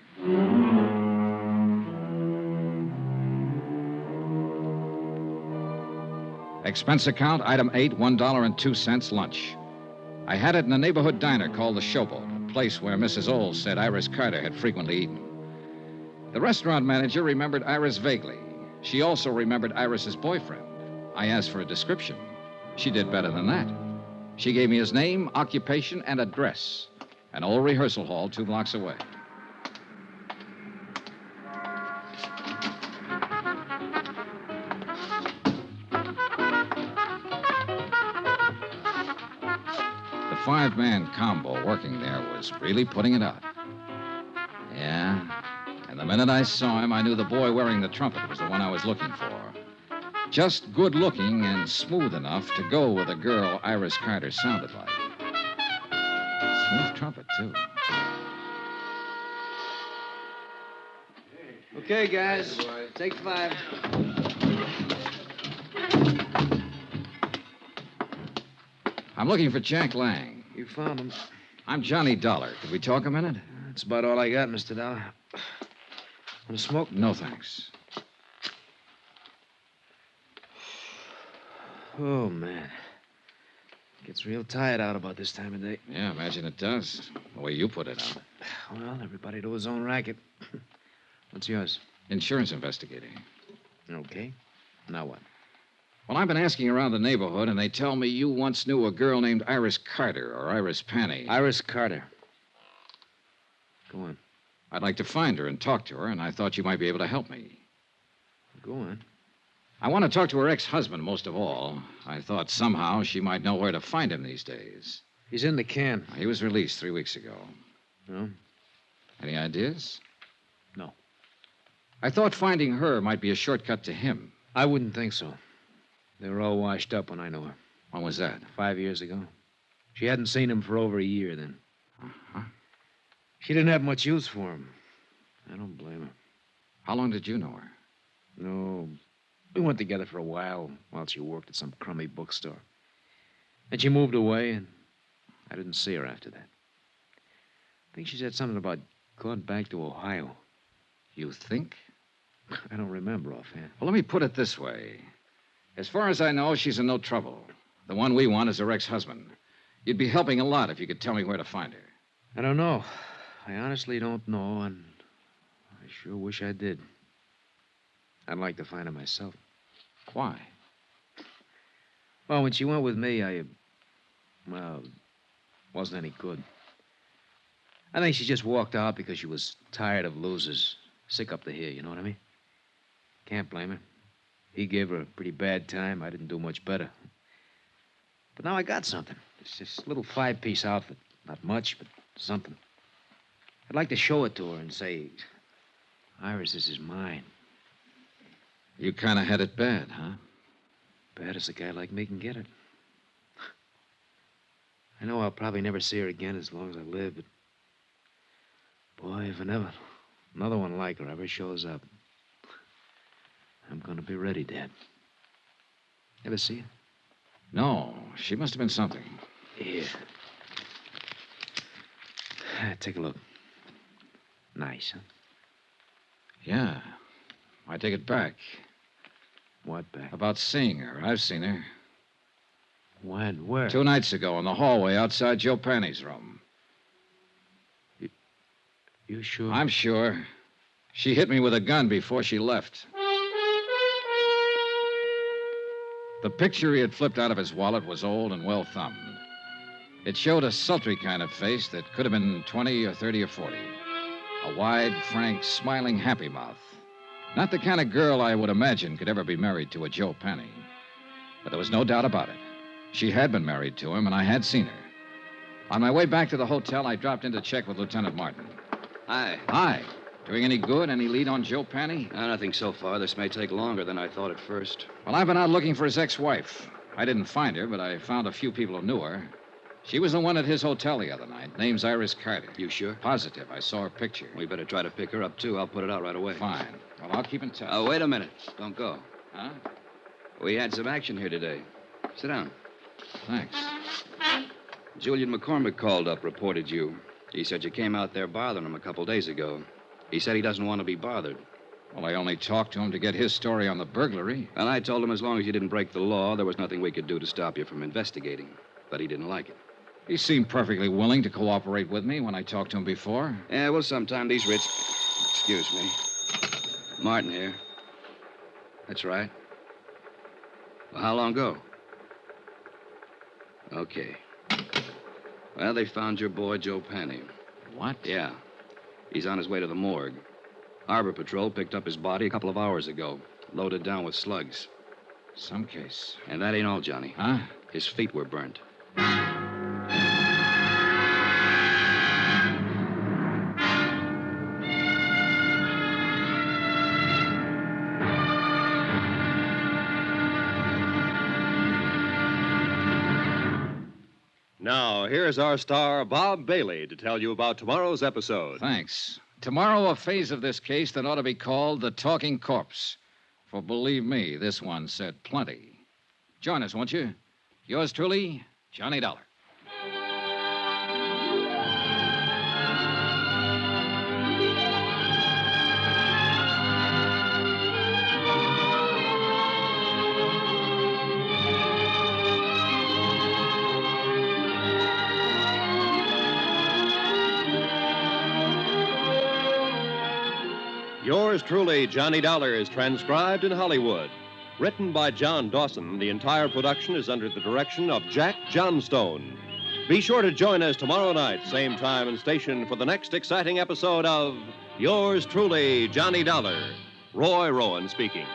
Expense account, item 8, $1.02 lunch. I had it in a neighborhood diner called the Showboat, a place where Mrs. Olds said Iris Carter had frequently eaten. The restaurant manager remembered Iris vaguely. She also remembered Iris's boyfriend. I asked for a description. She did better than that. She gave me his name, occupation, and address. An old rehearsal hall 2 blocks away. The 5-man combo working there was really putting it out. Yeah. And the minute I saw him, I knew the boy wearing the trumpet was the one I was looking for. Just good looking and smooth enough to go with a girl Iris Carter sounded like. Smooth trumpet, too. Okay, guys. Take 5. I'm looking for Jack Lang. You found him. I'm Johnny Dollar. Could we talk a minute? That's about all I got, Mr. Dollar. Want to smoke? No, thanks. Oh, man. Gets real tired out about this time of day. Yeah, imagine it does. The way you put it out. Well, everybody to his own racket. What's yours? Insurance investigator. Okay. Now what? Well, I've been asking around the neighborhood, and they tell me you once knew a girl named Iris Carter, or Iris Panny. Iris Carter. Go on. I'd like to find her and talk to her, and I thought you might be able to help me. Go on. I want to talk to her ex-husband most of all. I thought somehow she might know where to find him these days. He's in the can. He was released 3 weeks ago. No? Any ideas? No. I thought finding her might be a shortcut to him. I wouldn't think so. They were all washed up when I knew her. When was that? 5 years ago. She hadn't seen him for over a year then. Uh-huh. She didn't have much use for him. I don't blame her. How long did you know her? No. We went together for a while she worked at some crummy bookstore. Then she moved away, and I didn't see her after that. I think she said something about going back to Ohio. You think? I don't remember offhand. Well, let me put it this way. As far as I know, she's in no trouble. The one we want is her ex-husband. You'd be helping a lot if you could tell me where to find her. I don't know. I honestly don't know, and I sure wish I did. I'd like to find her myself. Why? Well, when she went with me, wasn't any good. I think she just walked out because she was tired of losers. Sick up to here, you know what I mean? Can't blame her. He gave her a pretty bad time. I didn't do much better. But now I got something. It's this little 5-piece outfit. Not much, but something. I'd like to show it to her and say, Iris, this is mine. You kind of had it bad, huh? Bad as a guy like me can get it. I know I'll probably never see her again as long as I live, but Boy, if another one like her ever shows up, I'm going to be ready, Dad. Ever see her? No, she must have been something. Here. Take a look. Nice, huh? Yeah. I take it back. What back? About seeing her. I've seen her. When? Where? 2 nights ago in the hallway outside Joe Penny's room. You sure? I'm sure. She hit me with a gun before she left. The picture he had flipped out of his wallet was old and well thumbed. It showed a sultry kind of face that could have been 20 or 30 or 40. A wide, frank, smiling, happy mouth. Not the kind of girl I would imagine could ever be married to a Joe Penny. But there was no doubt about it. She had been married to him, and I had seen her. On my way back to the hotel, I dropped in to check with Lieutenant Martin. Hi. Hi. Doing any good? Any lead on Joe Penny? Nothing so far. This may take longer than I thought at first. Well, I've been out looking for his ex-wife. I didn't find her, but I found a few people who knew her. She was the one at his hotel the other night. Name's Iris Carter. You sure? Positive. I saw her picture. We better try to pick her up, too. I'll put it out right away. Fine. Well, I'll keep in touch. Oh, wait a minute. Don't go. Huh? We had some action here today. Sit down. Thanks. Julian MacCormack called up, reported you. He said you came out there bothering him a couple days ago. He said he doesn't want to be bothered. Well, I only talked to him to get his story on the burglary. And I told him as long as you didn't break the law, there was nothing we could do to stop you from investigating. But he didn't like it. He seemed perfectly willing to cooperate with me when I talked to him before. Yeah, well, sometime these rich... Excuse me. Martin here. That's right. Well, how long ago? Okay. Well, they found your boy, Joe Penny. What? Yeah. He's on his way to the morgue. Harbor Patrol picked up his body a couple of hours ago, loaded down with slugs. Some case. And that ain't all, Johnny. Huh? His feet were burnt. Now, here's our star, Bob Bailey, to tell you about tomorrow's episode. Thanks. Tomorrow, a phase of this case that ought to be called the Talking Corpse. For believe me, this one said plenty. Join us, won't you? Yours truly, Johnny Dollar. Yours truly, Johnny Dollar, is transcribed in Hollywood. Written by John Dawson, the entire production is under the direction of Jack Johnstone. Be sure to join us tomorrow night, same time and station, for the next exciting episode of Yours truly, Johnny Dollar. Roy Rowan speaking.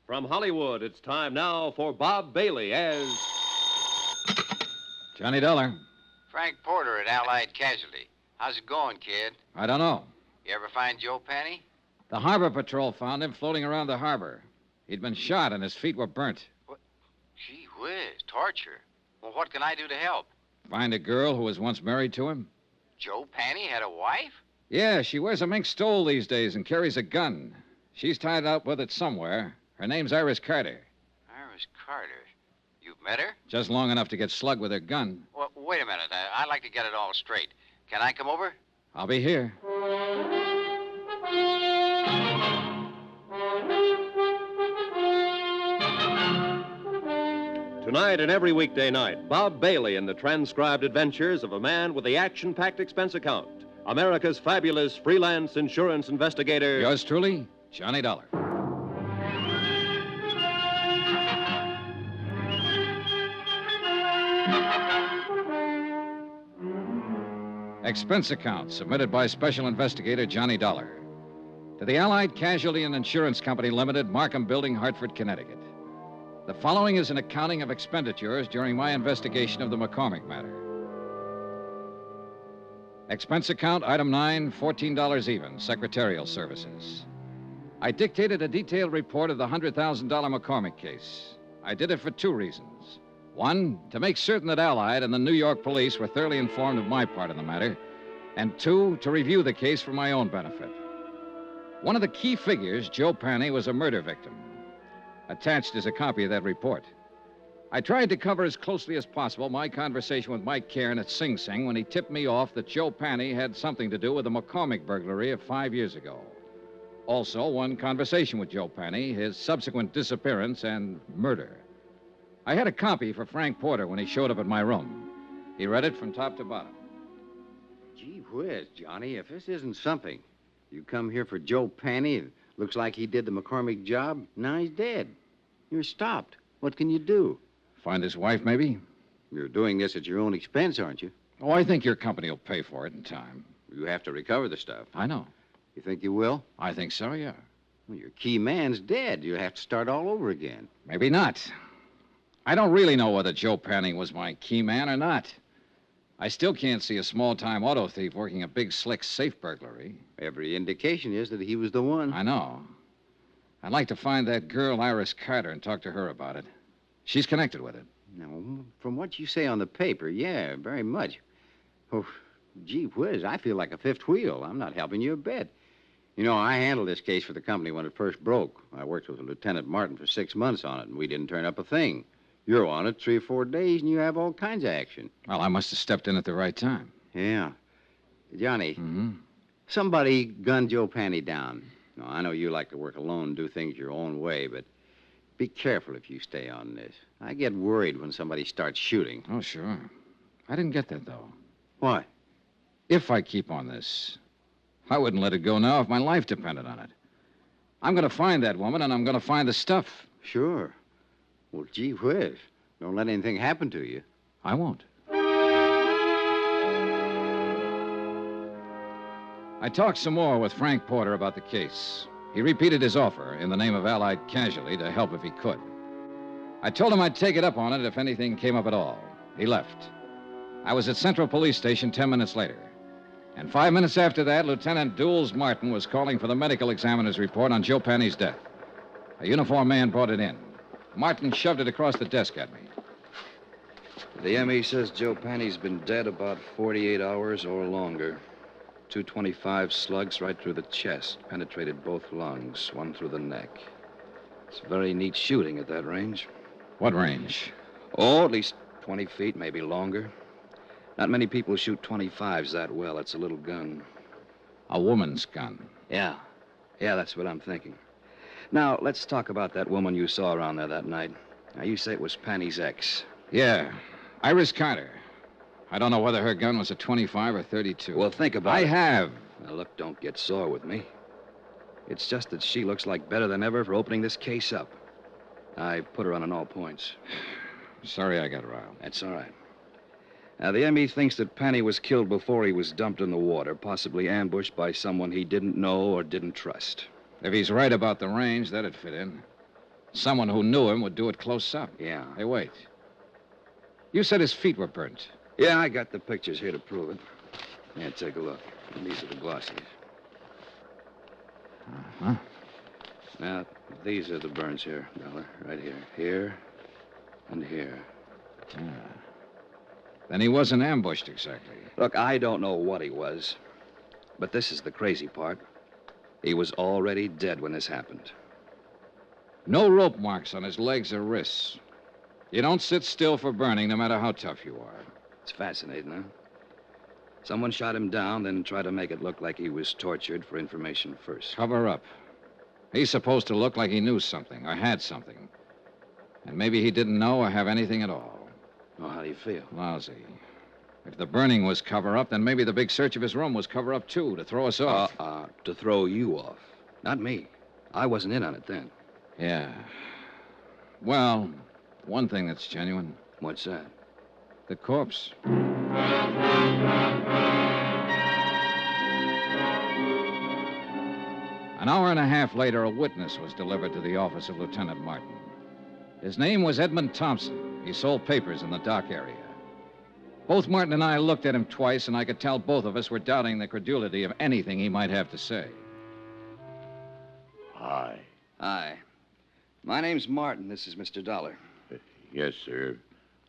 From Hollywood, it's time now for Bob Bailey as... Johnny Dollar. Frank Porter at Allied Casualty. How's it going, kid? I don't know. You ever find Joe Penny? The Harbor Patrol found him floating around the harbor. He'd been shot and his feet were burnt. What? Gee whiz, torture. Well, what can I do to help? Find a girl who was once married to him? Joe Penny had a wife? Yeah, she wears a mink stole these days and carries a gun. She's tied up with it somewhere. Her name's Iris Carter. Iris Carter. You've met her? Just long enough to get slugged with her gun. Well, wait a minute. I'd like to get it all straight. Can I come over? I'll be here. Tonight and every weekday night, Bob Bailey in the transcribed adventures of a man with the action-packed expense account. America's fabulous freelance insurance investigator. Yours truly, Johnny Dollar. Expense account submitted by Special Investigator Johnny Dollar. To the Allied Casualty and Insurance Company Limited, Markham Building, Hartford, Connecticut. The following is an accounting of expenditures during my investigation of the MacCormack matter. Expense account, item 9, $14 even, secretarial services. I dictated a detailed report of the $100,000 MacCormack case. I did it for two reasons. One, to make certain that Allied and the New York police were thoroughly informed of my part in the matter. And two, to review the case for my own benefit. One of the key figures, Joe Panny, was a murder victim. Attached is a copy of that report. I tried to cover as closely as possible my conversation with Mike Cairn at Sing Sing when he tipped me off that Joe Panny had something to do with the MacCormack burglary of 5 years ago. Also, one conversation with Joe Panny, his subsequent disappearance and murder. I had a copy for Frank Porter when he showed up at my room. He read it from top to bottom. Gee whiz, Johnny, if this isn't something. You come here for Joe Panny. It looks like he did the MacCormack job. Now he's dead. You're stopped. What can you do? Find his wife, maybe? You're doing this at your own expense, aren't you? Oh, I think your company will pay for it in time. You have to recover the stuff. I know. You think you will? I think so, yeah. Well, your key man's dead. You'll have to start all over again. Maybe not. I don't really know whether Joe Panny was my key man or not. I still can't see a small-time auto thief working a big, slick safe burglary. Every indication is that he was the one. I know. I'd like to find that girl, Iris Carter, and talk to her about it. She's connected with it. Now, from what you say on the paper, yeah, very much. Oh, gee whiz, I feel like a fifth wheel. I'm not helping you a bit. You know, I handled this case for the company when it first broke. I worked with Lieutenant Martin for 6 months on it, and we didn't turn up a thing. You're on it 3 or 4 days, and you have all kinds of action. Well, I must have stepped in at the right time. Yeah. Johnny, Mm-hmm. somebody gunned Joe Panny down. Now, I know you like to work alone and do things your own way, but be careful if you stay on this. I get worried when somebody starts shooting. Oh, sure. I didn't get that, though. What? If I keep on this, I wouldn't let it go now if my life depended on it. I'm going to find that woman, and I'm going to find the stuff. Sure. Well, gee whiz. Don't let anything happen to you. I won't. I talked some more with Frank Porter about the case. He repeated his offer in the name of Allied Casualty to help if he could. I told him I'd take it up on it if anything came up at all. He left. I was at Central Police Station 10 minutes later. And 5 minutes after that, Lieutenant Dools Martin was calling for the medical examiner's report on Joe Panny's death. A uniformed man brought it in. Martin shoved it across the desk at me. The ME says Joe Panny's been dead about 48 hours or longer. 225 slugs right through the chest, penetrated both lungs, one through the neck. It's very neat shooting at that range. What range? Oh, at least 20 feet, maybe longer. Not many people shoot 25s that well. It's a little gun. A woman's gun. Yeah. Yeah, that's what I'm thinking. Now, let's talk about that woman you saw around there that night. Now, you say it was Panny's ex. Yeah. Iris Carter. I don't know whether her gun was a 25 or 32. Well, think about it. I have. Now, look, don't get sore with me. It's just that she looks like better than ever for opening this case up. I put her on all points. Sorry I got riled. That's all right. Now, the ME thinks that Panny was killed before he was dumped in the water, possibly ambushed by someone he didn't know or didn't trust. If he's right about the range, that'd fit in. Someone who knew him would do it close up. Yeah. Hey, wait. You said his feet were burnt. Yeah, I got the pictures here to prove it. Yeah, take a look. And these are the glossies. Uh-huh. Now, these are the burns here, Dollar. Right here. Here and here. Yeah. Then he wasn't ambushed exactly. Look, I don't know what he was. But this is the crazy part. He was already dead when this happened. No rope marks on his legs or wrists. You don't sit still for burning, no matter how tough you are. It's fascinating, huh? Someone shot him down, then tried to make it look like he was tortured for information first. Cover up. He's supposed to look like he knew something or had something. And maybe he didn't know or have anything at all. Oh, how do you feel? Lousy. If the burning was cover-up, then maybe the big search of his room was cover-up, too, to throw us off. To throw you off. Not me. I wasn't in on it then. Yeah. Well, one thing that's genuine. What's that? The corpse. An hour and a half later, a witness was delivered to the office of Lieutenant Martin. His name was Edmund Thompson. He sold papers in the dock area. Both Martin and I looked at him twice, and I could tell both of us were doubting the credulity of anything he might have to say. Hi. Hi. My name's Martin. This is Mr. Dollar. Yes, sir.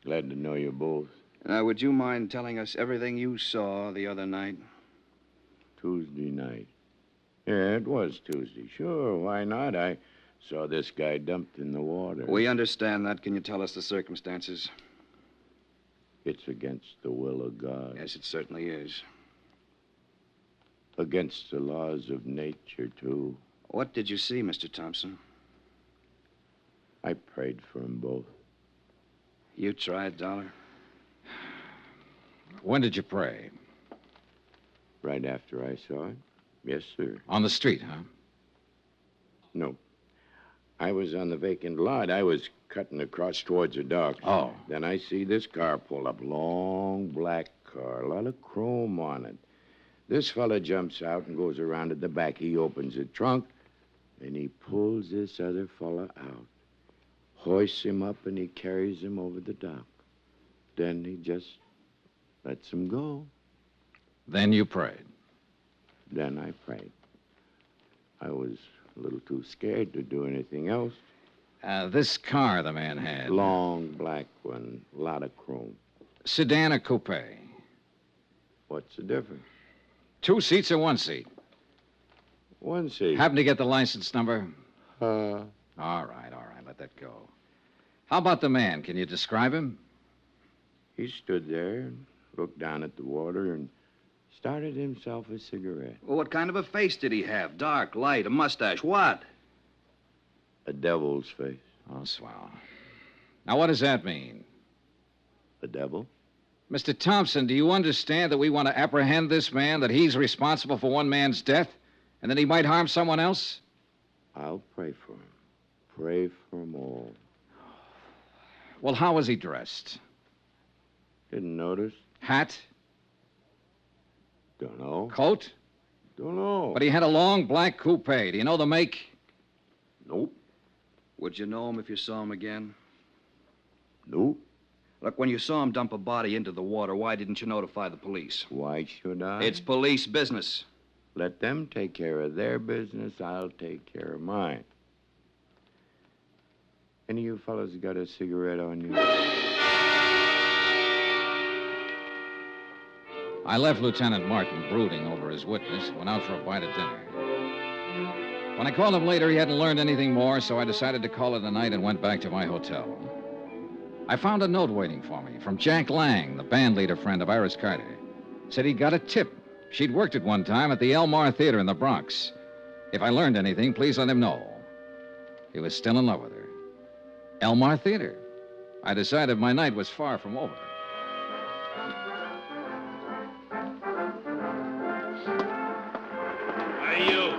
Glad to know you both. Would you mind telling us everything you saw the other night? Tuesday night. Yeah, it was Tuesday. Sure, why not? I saw this guy dumped in the water. We understand that. Can you tell us the circumstances? It's against the will of God. Yes, it certainly is. Against the laws of nature, too. What did you see, Mr. Thompson? I prayed for them both. You tried, Dollar? When did you pray? Right after I saw it? Yes, sir. On the street, huh? No. I was on the vacant lot. I was cutting across towards the dock. Oh. Then I see this car pull up. Long black car. A lot of chrome on it. This fella jumps out and goes around at the back. He opens the trunk, and he pulls this other fella out. Hoists him up, and he carries him over the dock. Then he just lets him go. Then you prayed. Then I prayed. I was a little too scared to do anything else. This car the man had. Long black one, a lot of chrome. Sedan or coupe? What's the difference? 2 seats or 1 seat? 1 seat. Happen to get the license number? Uh. All right, let that go. How about the man? Can you describe him? He stood there and looked down at the water and started himself a cigarette. Well, what kind of a face did he have? Dark, light, a mustache, what? A devil's face. Oh, swell. Now, what does that mean? A devil? Mr. Thompson, do you understand that we want to apprehend this man, that he's responsible for one man's death, and that he might harm someone else? I'll pray for him. Pray for them all. Well, how was he dressed? Didn't notice. Hat? Don't know. Coat? Don't know. But he had a long black coupe. Do you know the make? Nope. Would you know him if you saw him again? Nope. Look, when you saw him dump a body into the water, why didn't you notify the police? Why should I? It's police business. Let them take care of their business. I'll take care of mine. Any of you fellas got a cigarette on you? I left Lieutenant Martin brooding over his witness and went out for a bite of dinner. When I called him later, he hadn't learned anything more, so I decided to call it a night and went back to my hotel. I found a note waiting for me from Jack Lang, the band leader friend of Iris Carter. Said he'd got a tip. She'd worked at one time at the Elmar Theater in the Bronx. If I learned anything, please let him know. He was still in love with her. Elmar Theater. I decided my night was far from over. Hey, you.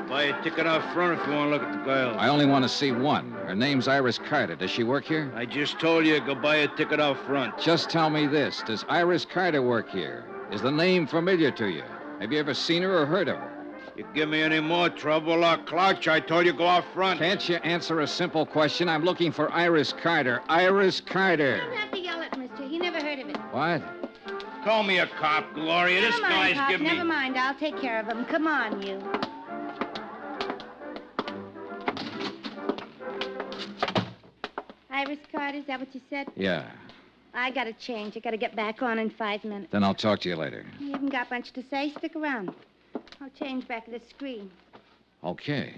Buy a ticket out front if you want to look at the girl. I only want to see one. Her name's Iris Carter. Does she work here? I just told you, go buy a ticket out front. Just tell me this. Does Iris Carter work here? Is the name familiar to you? Have you ever seen her or heard of her? You give me any more trouble or clutch, I told you go out front. Can't you answer a simple question? I'm looking for Iris Carter. Iris Carter. You don't have to yell at mister. He never heard of it. What? Call me a cop, Gloria. This Never mind, guy's Pop. giving me... Never mind. I'll take care of him. Come on, you. Iris Carter, is that what you said? Yeah. I gotta change. I gotta get back on in 5 minutes. Then I'll talk to you later. You haven't got much to say. Stick around. I'll change back to the screen. Okay.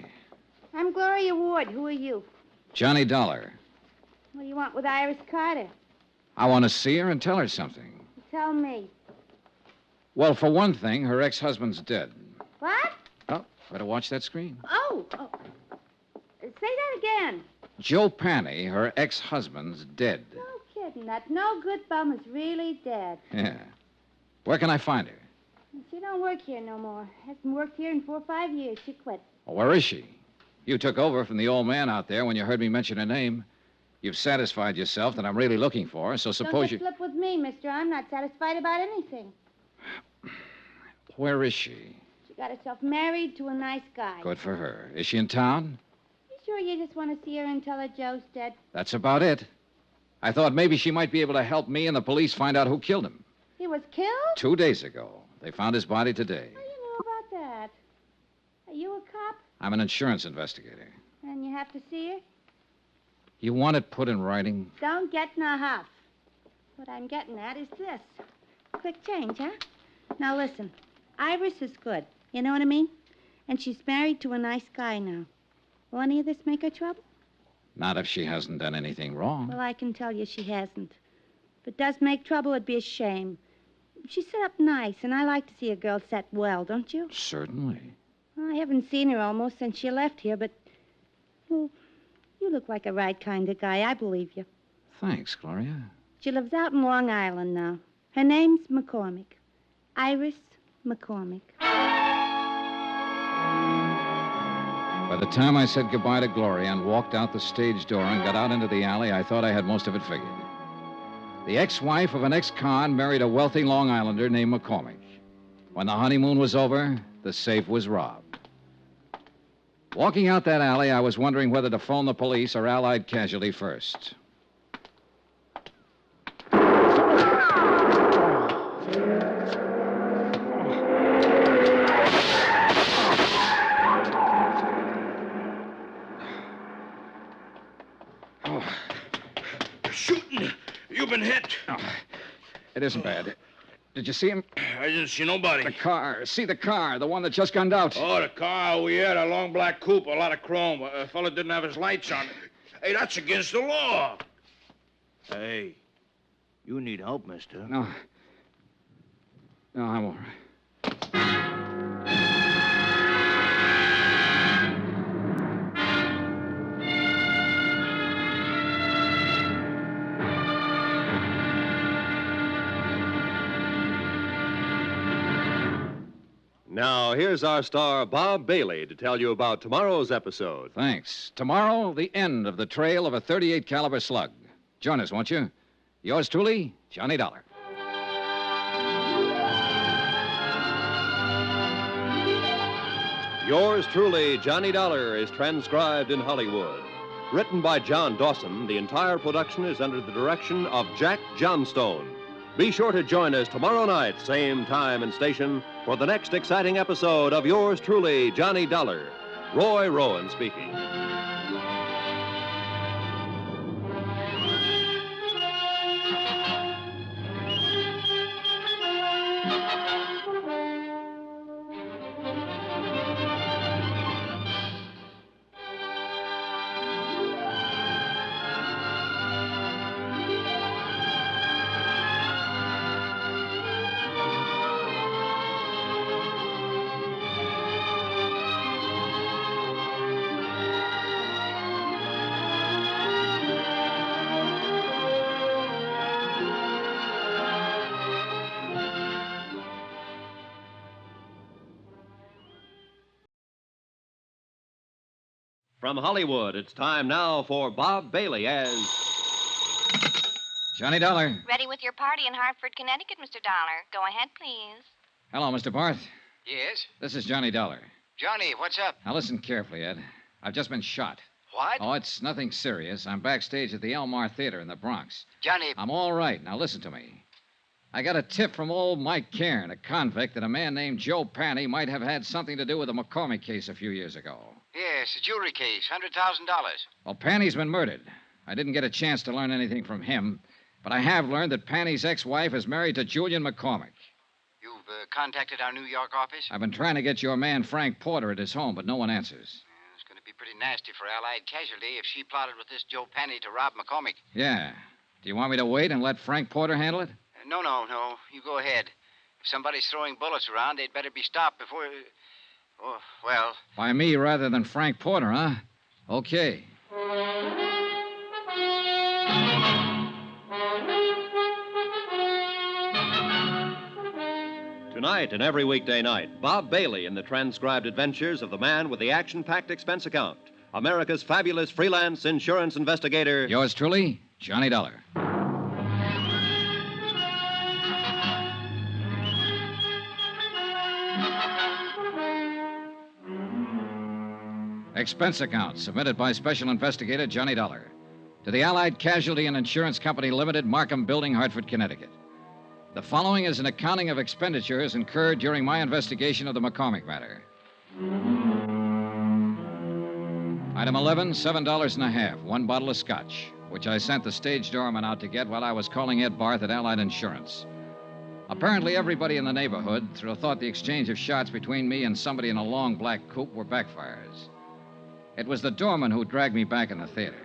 I'm Gloria Ward. Who are you? Johnny Dollar. What do you want with Iris Carter? I want to see her and tell her something. Tell me. Well, for one thing, her ex-husband's dead. What? Oh, better watch that screen. Oh. Say that again. Joe Panny, her ex-husband's dead. No kidding. That no good bum is really dead. Yeah. Where can I find her? She don't work here no more. Hasn't worked here in 4 or 5 years. She quit. Well, where is she? You took over from the old man out there when you heard me mention her name. You've satisfied yourself that I'm really looking for her, so suppose Don't flip with me, mister. I'm not satisfied about anything. Where is she? She got got herself married to a nice guy. Good for her. Is she in town? You sure you just want to see her and tell her Joe's dead? That's about it. I thought maybe she might be able to help me and the police find out who killed him. He was killed? 2 days ago. They found his body today. How do you know about that? Are you a cop? I'm an insurance investigator. And you have to see her? You want it put in writing? Don't get in a huff. What I'm getting at is this. Quick change, huh? Now listen. Iris is good. You know what I mean? And she's married to a nice guy now. Will any of this make her trouble? Not if she hasn't done anything wrong. Well, I can tell you she hasn't. If it does make trouble, it'd be a shame. She's set up nice, and I like to see a girl set well, don't you? Certainly. Well, I haven't seen her almost since she left here, but... Well, you look like a right kind of guy. I believe you. Thanks, Gloria. She lives out in Long Island now. Her name's MacCormack. Iris MacCormack. By the time I said goodbye to Gloria and walked out the stage door and got out into the alley, I thought I had most of it figured. The ex-wife of an ex-con married a wealthy Long Islander named MacCormack. When the honeymoon was over, the safe was robbed. Walking out that alley, I was wondering whether to phone the police or Allied Casualty first. Shooting. You've been hit. Oh, it isn't bad. Did you see him? I didn't see nobody. The car. See the car, the one that just gunned out. Oh, the car. Oh, yeah, the long black coupe, a lot of chrome. A fella didn't have his lights on. Hey, that's against the law. Hey, you need help, mister. No. No, I'm all right. Now, here's our star, Bob Bailey, to tell you about tomorrow's episode. Thanks. Tomorrow, the end of the trail of a .38 caliber slug. Join us, won't you? Yours truly, Johnny Dollar. Yours truly, Johnny Dollar, is transcribed in Hollywood. Written by John Dawson, the entire production is under the direction of Jack Johnstone. Be sure to join us tomorrow night, same time and station, for the next exciting episode of Yours truly, Johnny Dollar. Roy Rowan speaking. From Hollywood, it's time now for Bob Bailey as... Johnny Dollar. Ready with your party in Hartford, Connecticut, Mr. Dollar. Go ahead, please. Hello, Mr. Barth. Yes? This is Johnny Dollar. Johnny, what's up? Now listen carefully, Ed. I've just been shot. What? Oh, it's nothing serious. I'm backstage at the Elmar Theater in the Bronx. Johnny... I'm all right. Now listen to me. I got a tip from old Mike Cairn, a convict, that a man named Joe Panny might have had something to do with the MacCormack case a few years ago. Yes, a jewelry case, $100,000. Well, Panny's been murdered. I didn't get a chance to learn anything from him, but I have learned that Panny's ex-wife is married to Julian MacCormack. You've contacted our New York office? I've been trying to get your man Frank Porter at his home, but no one answers. It's going to be pretty nasty for Allied Casualty if she plotted with this Joe Panny to rob MacCormack. Yeah. Do you want me to wait and let Frank Porter handle it? No. You go ahead. If somebody's throwing bullets around, they'd better be stopped before... Oh, well... By me rather than Frank Porter, huh? Okay. Tonight and every weekday night, Bob Bailey in the transcribed adventures of the man with the action-packed expense account, America's fabulous freelance insurance investigator... Yours truly, Johnny Dollar. Expense account submitted by Special Investigator Johnny Dollar to the Allied Casualty and Insurance Company Limited, Markham Building, Hartford, Connecticut. The following is an accounting of expenditures incurred during my investigation of the MacCormack matter. Item 11, $7.50, one bottle of scotch, which I sent the stage doorman out to get while I was calling Ed Barth at Allied Insurance. Apparently, everybody in the neighborhood thought the exchange of shots between me and somebody in a long black coupe were backfires. It was the doorman who dragged me back in the theater.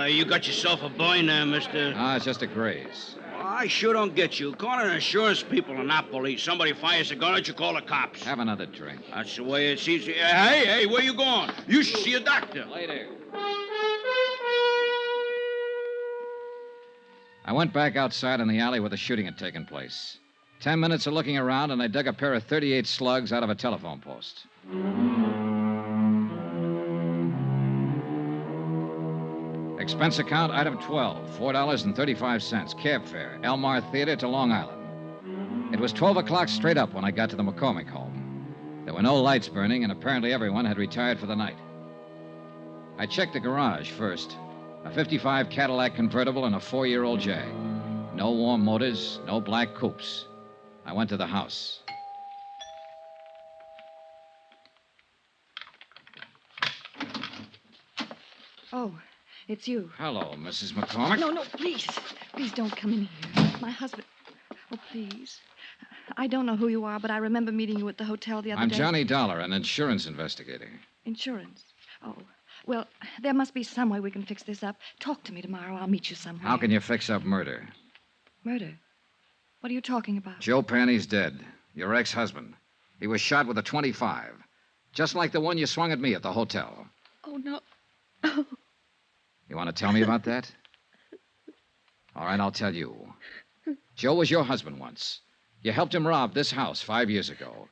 You got yourself a boy now, mister. It's just a graze. I sure don't get you. Calling insurance people are not police. Somebody fires a gun at you, call the cops. Have another drink. That's the way it seems. Hey, where you going? You should see a doctor. Later. I went back outside in the alley where the shooting had taken place. 10 minutes of looking around, and I dug a pair of .38 slugs out of a telephone post. Expense account, item 12, $4.35, cab fare, Elmar Theater to Long Island. It was 12 o'clock straight up when I got to the MacCormack home. There were no lights burning, and apparently everyone had retired for the night. I checked the garage first. A 55 Cadillac convertible and a 4-year-old Jag. No warm motors, no black coupes. I went to the house. Oh, it's you. Hello, Mrs. MacCormack. No, please. Please don't come in here. My husband. Oh, please. I don't know who you are, but I remember meeting you at the hotel the other day. I'm Johnny Dollar, an insurance investigator. Insurance? Oh, well, there must be some way we can fix this up. Talk to me tomorrow. I'll meet you somewhere. How can you fix up murder? Murder? What are you talking about? Joe Panny's dead. Your ex-husband. He was shot with a .25. Just like the one you swung at me at the hotel. Oh, no. You want to tell me about that? All right, I'll tell you. Joe was your husband once. You helped him rob this house 5 years ago.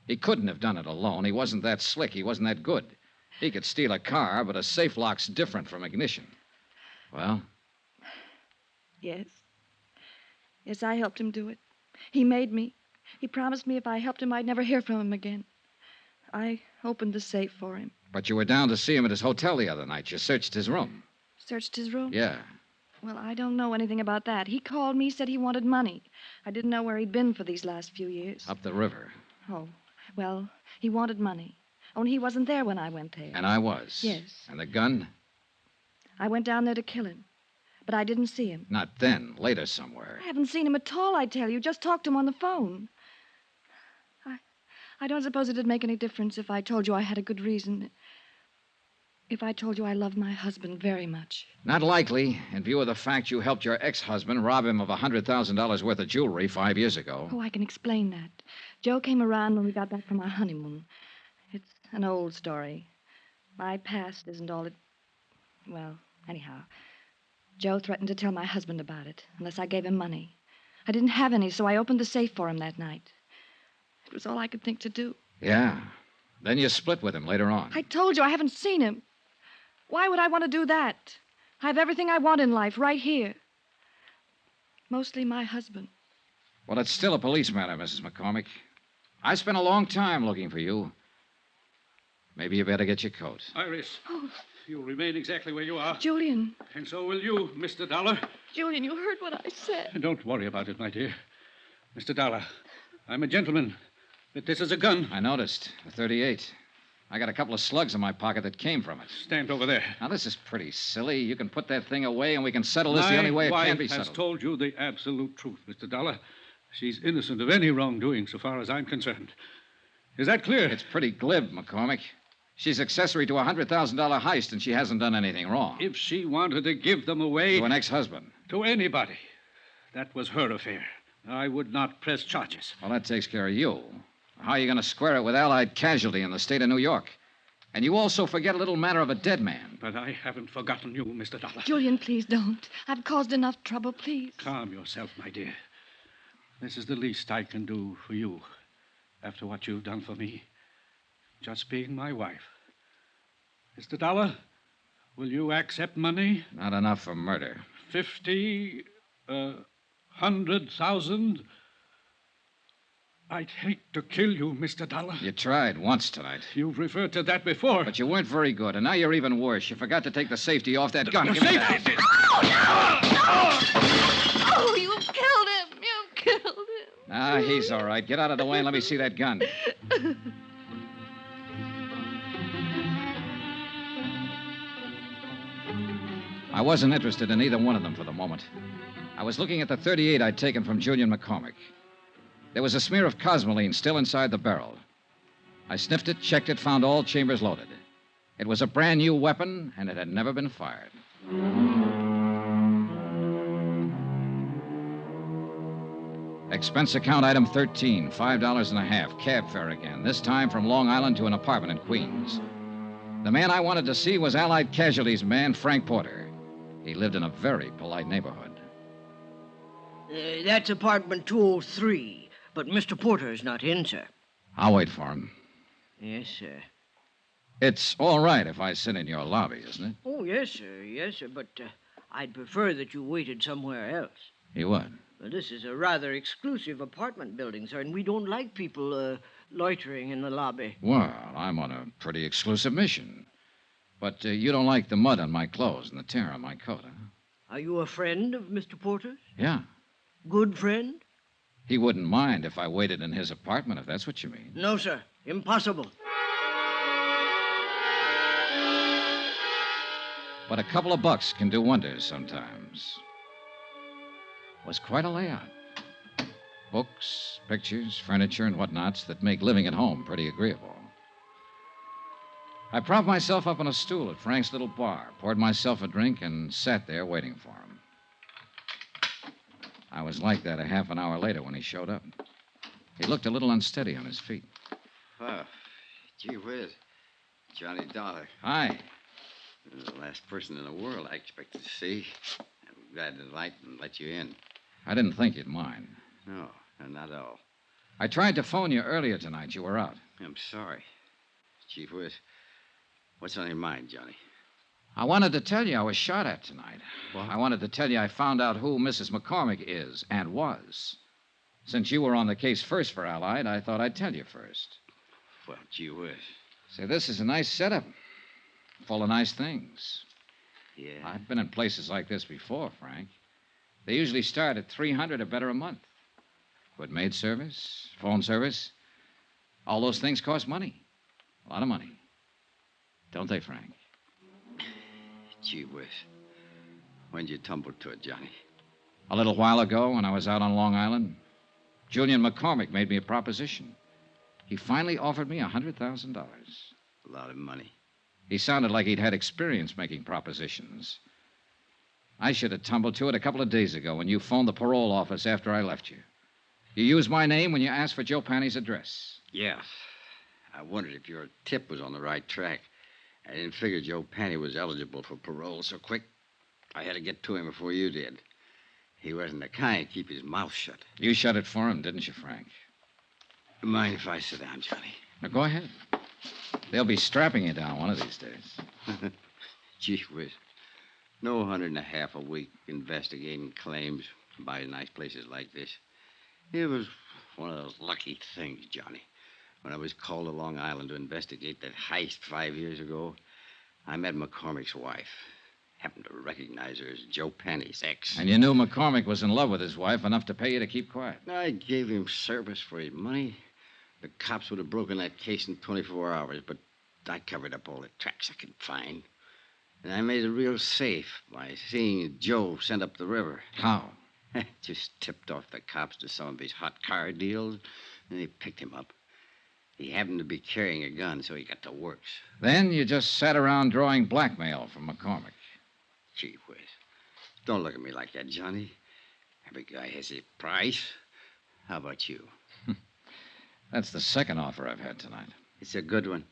He couldn't have done it alone. He wasn't that slick. He wasn't that good. He could steal a car, but a safe lock's different from ignition. Well? Yes. Yes, I helped him do it. He made me. He promised me if I helped him, I'd never hear from him again. I opened the safe for him. But you were down to see him at his hotel the other night. You searched his room. Searched his room? Yeah. Well, I don't know anything about that. He called me, said he wanted money. I didn't know where he'd been for these last few years. Up the river. Oh, well, he wanted money. Only he wasn't there when I went there. And I was. Yes. And the gun? I went down there to kill him. But I didn't see him. Not then. Later somewhere. I haven't seen him at all, I tell you. Just talked to him on the phone. I don't suppose it'd make any difference if I told you I had a good reason. If I told you I love my husband very much. Not likely, in view of the fact you helped your ex-husband rob him of $100,000 worth of jewelry 5 years ago. Oh, I can explain that. Joe came around when we got back from our honeymoon. It's an old story. My past isn't all it... Well, anyhow, Joe threatened to tell my husband about it, unless I gave him money. I didn't have any, so I opened the safe for him that night. It was all I could think to do. Yeah. Then you split with him later on. I told you I haven't seen him. Why would I want to do that? I have everything I want in life right here. Mostly my husband. Well, it's still a police matter, Mrs. MacCormack. I spent a long time looking for you. Maybe you better get your coat. Iris, Oh, you'll remain exactly where you are. Julian. And so will you, Mr. Dollar. Julian, you heard what I said. Don't worry about it, my dear. Mr. Dollar, I'm a gentleman. But this is a gun. I noticed. A .38. I got a couple of slugs in my pocket that came from it. Stand over there. Now, this is pretty silly. You can put that thing away and we can settle this the only way it can be My wife has settled. told you the absolute truth, Mr. Dollar. She's innocent of any wrongdoing so far as I'm concerned. Is that clear? It's pretty glib, MacCormack. She's accessory to a $100,000 heist and she hasn't done anything wrong. If she wanted to give them away... To an ex-husband. To anybody. That was her affair. I would not press charges. Well, that takes care of you. How are you going to square it with Allied Casualty in the state of New York? And you also forget a little matter of a dead man. But I haven't forgotten you, Mr. Dollar. Julian, please don't. I've caused enough trouble, please. Calm yourself, my dear. This is the least I can do for you after what you've done for me. Just being my wife. Mr. Dollar, will you accept money? Not enough for murder. 50, 100,000. I'd hate to kill you, Mr. Dollar. You tried once tonight. You've referred to that before. But you weren't very good, and now you're even worse. You forgot to take the safety off that gun. Give me that. Oh, you killed him. You killed him. Ah, he's all right. Get out of the way and let me see that gun. I wasn't interested in either one of them for the moment. I was looking at the .38 I'd taken from Julian MacCormack. There was a smear of cosmoline still inside the barrel. I sniffed it, checked it, found all chambers loaded. It was a brand new weapon, and it had never been fired. Expense account item 13, $5.50, cab fare again, this time from Long Island to an apartment in Queens. The man I wanted to see was Allied Casualties man Frank Porter. He lived in a very polite neighborhood. That's apartment 203, but Mr. Porter is not in, sir. I'll wait for him. Yes, sir. It's all right if I sit in your lobby, isn't it? Oh, yes, sir. Yes, sir, but I'd prefer that you waited somewhere else. You would? Well, this is a rather exclusive apartment building, sir, and we don't like people loitering in the lobby. Well, I'm on a pretty exclusive mission. But you don't like the mud on my clothes and the tear on my coat, huh? Are you a friend of Mr. Porter's? Yeah. Good friend? He wouldn't mind if I waited in his apartment, if that's what you mean. No, sir. Impossible. But a couple of bucks can do wonders sometimes. It was quite a layout. Books, pictures, furniture, and whatnots that make living at home pretty agreeable. I propped myself up on a stool at Frank's little bar, poured myself a drink, and sat there waiting for him. I was like that a half an hour later when he showed up. He looked a little unsteady on his feet. Oh, gee whiz. Johnny Dollar. Hi. You're the last person in the world I expected to see. I'm glad to let you in. I didn't think you'd mind. No, not at all. I tried to phone you earlier tonight. You were out. I'm sorry. Chief Whiz, what's on your mind, Johnny? I wanted to tell you I was shot at tonight. What? I wanted to tell you I found out who Mrs. MacCormack is and was. Since you were on the case first for Allied, I thought I'd tell you first. Well, gee whiz. Say, this is a nice setup. Full of nice things. Yeah. I've been in places like this before, Frank. They usually start at $300 or better a month. Good maid service, phone service. All those things cost money. A lot of money. Don't they, Frank? Gee whiz. When'd you tumble to it, Johnny? A little while ago, when I was out on Long Island, Julian MacCormack made me a proposition. He finally offered me $100,000. A lot of money. He sounded like he'd had experience making propositions. I should have tumbled to it a couple of days ago when you phoned the parole office after I left you. You used my name when you asked for Joe Panny's address. Yeah. I wondered if your tip was on the right track. I didn't figure Joe Panny was eligible for parole so quick. I had to get to him before you did. He wasn't the kind to keep his mouth shut. You shut it for him, didn't you, Frank? Mind if I sit down, Johnny? Now, go ahead. They'll be strapping you down one of these days. Gee whiz. No $150 a week investigating claims by nice places like this. It was one of those lucky things, Johnny. When I was called to Long Island to investigate that heist 5 years ago, I met MacCormack's wife. Happened to recognize her as Joe Panny's ex. And you knew MacCormack was in love with his wife enough to pay you to keep quiet. I gave him service for his money. The cops would have broken that case in 24 hours, but I covered up all the tracks I could find. And I made it real safe by seeing Joe sent up the river. How? Just tipped off the cops to some of his hot car deals, and they picked him up. He happened to be carrying a gun, so he got to works. Then you just sat around drawing blackmail from MacCormack. Gee whiz. Don't look at me like that, Johnny. Every guy has his price. How about you? That's the second offer I've had tonight. It's a good one.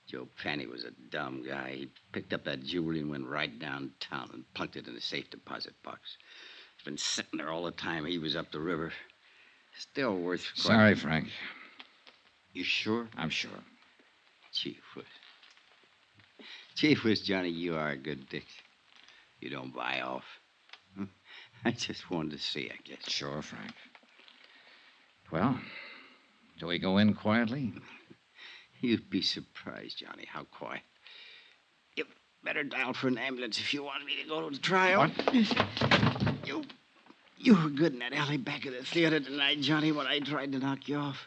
Joe Panny was a dumb guy. He picked up that jewelry and went right downtown and plunked it in the safe deposit box. It's been sitting there all the time he was up the river. Still worth... Sorry, Frank. You sure? I'm sure. Chief Whiz. Chief Whiz, Johnny, you are a good dick. You don't buy off. I just wanted to see, I guess. Sure, Frank. Well, Do we go in quietly? You'd be surprised, Johnny, how quiet. You better dial for an ambulance if you want me to go to the trial. What? You were good in that alley back of the theater tonight, Johnny, when I tried to knock you off.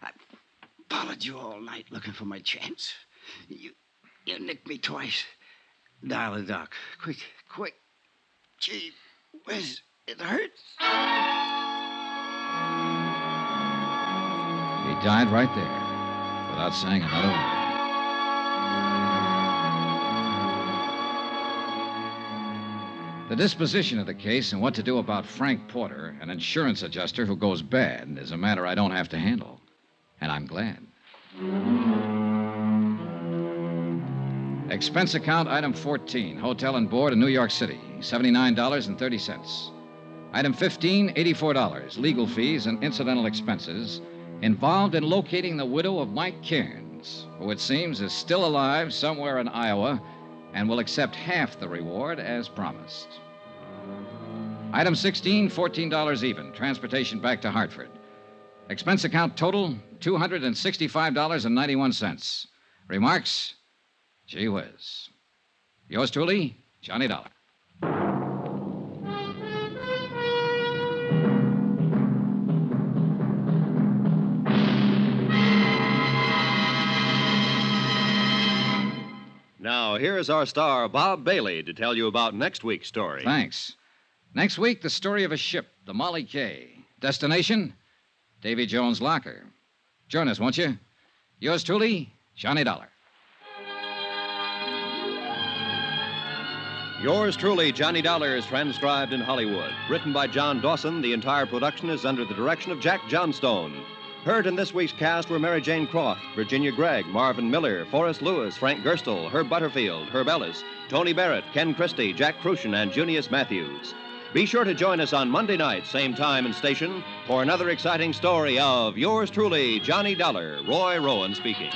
I followed you all night looking for my chance. You nicked me twice. Dial the doc. Quick. Gee whiz, it hurts. He died right there, without saying another word. The disposition of the case and what to do about Frank Porter, an insurance adjuster who goes bad, is a matter I don't have to handle. And I'm glad. Expense account item 14, hotel and board in New York City, $79.30. Item 15, $84, legal fees and incidental expenses involved in locating the widow of Mike Cairns, who it seems is still alive somewhere in Iowa and will accept half the reward as promised. Item 16, $14 even, transportation back to Hartford. Expense account total, $265.91. Remarks? Gee whiz. Yours truly, Johnny Dollar. Now, here's our star, Bob Bailey, to tell you about next week's story. Thanks. Next week, the story of a ship, the Molly K. Destination, Davy Jones' locker. Join us, won't you? Yours truly, Johnny Dollar. Yours truly, Johnny Dollar, is transcribed in Hollywood. Written by John Dawson, the entire production is under the direction of Jack Johnstone. Heard in this week's cast were Mary Jane Croft, Virginia Gregg, Marvin Miller, Forrest Lewis, Frank Gerstle, Herb Butterfield, Herb Ellis, Tony Barrett, Ken Christie, Jack Crucian, and Junius Matthews. Be sure to join us on Monday night, same time and station, for another exciting story of yours truly, Johnny Dollar, Roy Rowan speaking.